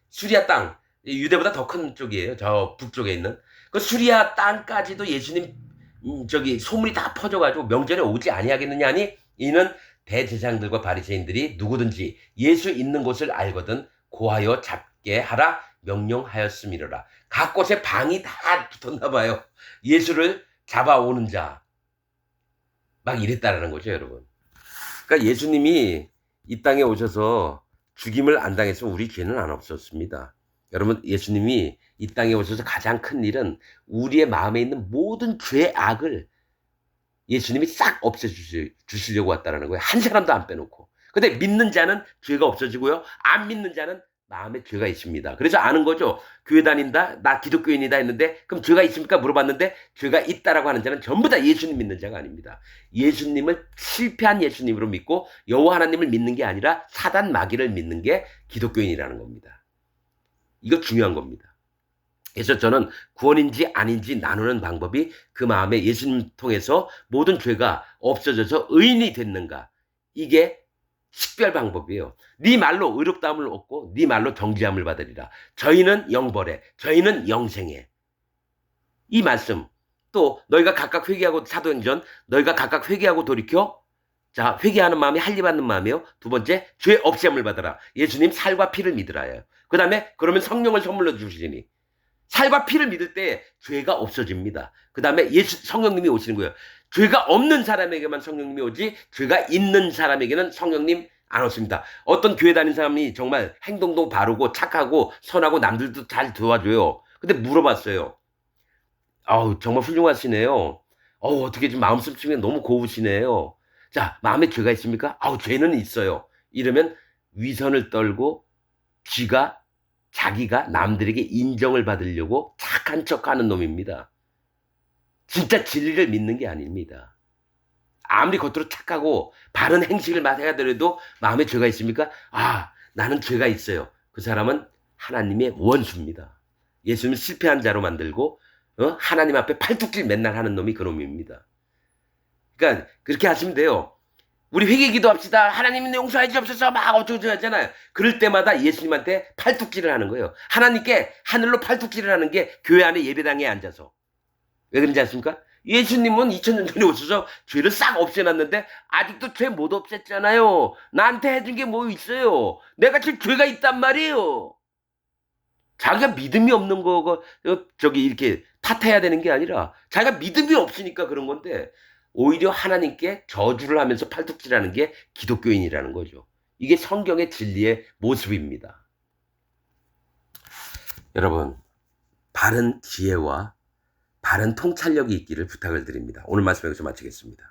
수리아 땅 유대보다 더 큰 쪽이에요. 저 북쪽에 있는 그 수리아 땅까지도 예수님 소문이 다 퍼져가지고 명절에 오지 아니하겠느냐 하니 이는 대제사장들과 바리새인들이 누구든지 예수 있는 곳을 알거든 고하여 잡게 하라 명령하였음이로라. 각 곳에 방이 다 붙었나 봐요. 예수를 잡아오는 자. 막 이랬다라는 거죠, 여러분. 그러니까 예수님이 이 땅에 오셔서 죽임을 안 당했으면 우리 죄는 안 없었습니다. 여러분, 예수님이 이 땅에 오셔서 가장 큰 일은 우리의 마음에 있는 모든 죄악을 예수님이 싹 없애주시려고 왔다라는 거예요. 한 사람도 안 빼놓고. 근데 믿는 자는 죄가 없어지고요. 안 믿는 자는 마음에 죄가 있습니다. 그래서 아는 거죠. 교회 다닌다, 나 기독교인이다 했는데 그럼 죄가 있습니까? 물어봤는데 죄가 있다라고 하는 자는 전부 다 예수님 믿는 자가 아닙니다. 예수님을 실패한 예수님으로 믿고 여호와 하나님을 믿는 게 아니라 사단 마귀를 믿는 게 기독교인이라는 겁니다. 이거 중요한 겁니다. 그래서 저는 구원인지 아닌지 나누는 방법이 그 마음에 예수님 통해서 모든 죄가 없어져서 의인이 됐는가. 이게 식별 방법이에요. 네 말로 의롭다함을 얻고 네 말로 정죄함을 받으리라. 저희는 영벌에, 저희는 영생에. 이 말씀. 또 너희가 각각 회개하고 사도행전 너희가 각각 회개하고 돌이켜 자 회개하는 마음이 할례받는 마음이요. 두 번째 죄 없애함을 받아라. 예수님 살과 피를 믿으라예요. 그 다음에 그러면 성령을 선물로 주시니 살과 피를 믿을 때 죄가 없어집니다. 그 다음에 예수 성령님이 오시는 거예요. 죄가 없는 사람에게만 성령님이 오지 죄가 있는 사람에게는 성령님 안 오십니다. 어떤 교회 다니는 사람이 정말 행동도 바르고 착하고 선하고 남들도 잘 도와줘요. 근데 물어봤어요. 아우 정말 훌륭하시네요. 어떻게 좀 마음 씀씀이 너무 고우시네요. 자 마음에 죄가 있습니까? 아우 죄는 있어요. 이러면 위선을 떨고 쥐가 자기가 남들에게 인정을 받으려고 착한 척하는 놈입니다. 진짜 진리를 믿는 게 아닙니다. 아무리 겉으로 착하고 바른 행실을 해야더라도 마음에 죄가 있습니까? 나는 죄가 있어요. 그 사람은 하나님의 원수입니다. 예수님을 실패한 자로 만들고 하나님 앞에 팔뚝질 맨날 하는 놈이 그 놈입니다. 그러니까 그렇게 하시면 돼요. 우리 회개 기도합시다. 하나님은 용서해 주옵소서 막 어쩌고 하잖아요. 그럴 때마다 예수님한테 팔뚝질을 하는 거예요. 하나님께 하늘로 팔뚝질을 하는 게 교회 안에 예배당에 앉아서. 왜 그런지 아십니까? 예수님은 2000년 전에 오셔서 죄를 싹 없애놨는데 아직도 죄 못 없앴잖아요. 나한테 해준 게 뭐 있어요. 내가 지금 죄가 있단 말이에요. 자기가 믿음이 없는 거가 저기 이렇게 탓해야 되는 게 아니라 자기가 믿음이 없으니까 그런 건데 오히려 하나님께 저주를 하면서 팔뚝질하는 게 기독교인이라는 거죠. 이게 성경의 진리의 모습입니다. 여러분, 바른 지혜와 바른 통찰력이 있기를 부탁을 드립니다. 오늘 말씀 여기서 마치겠습니다.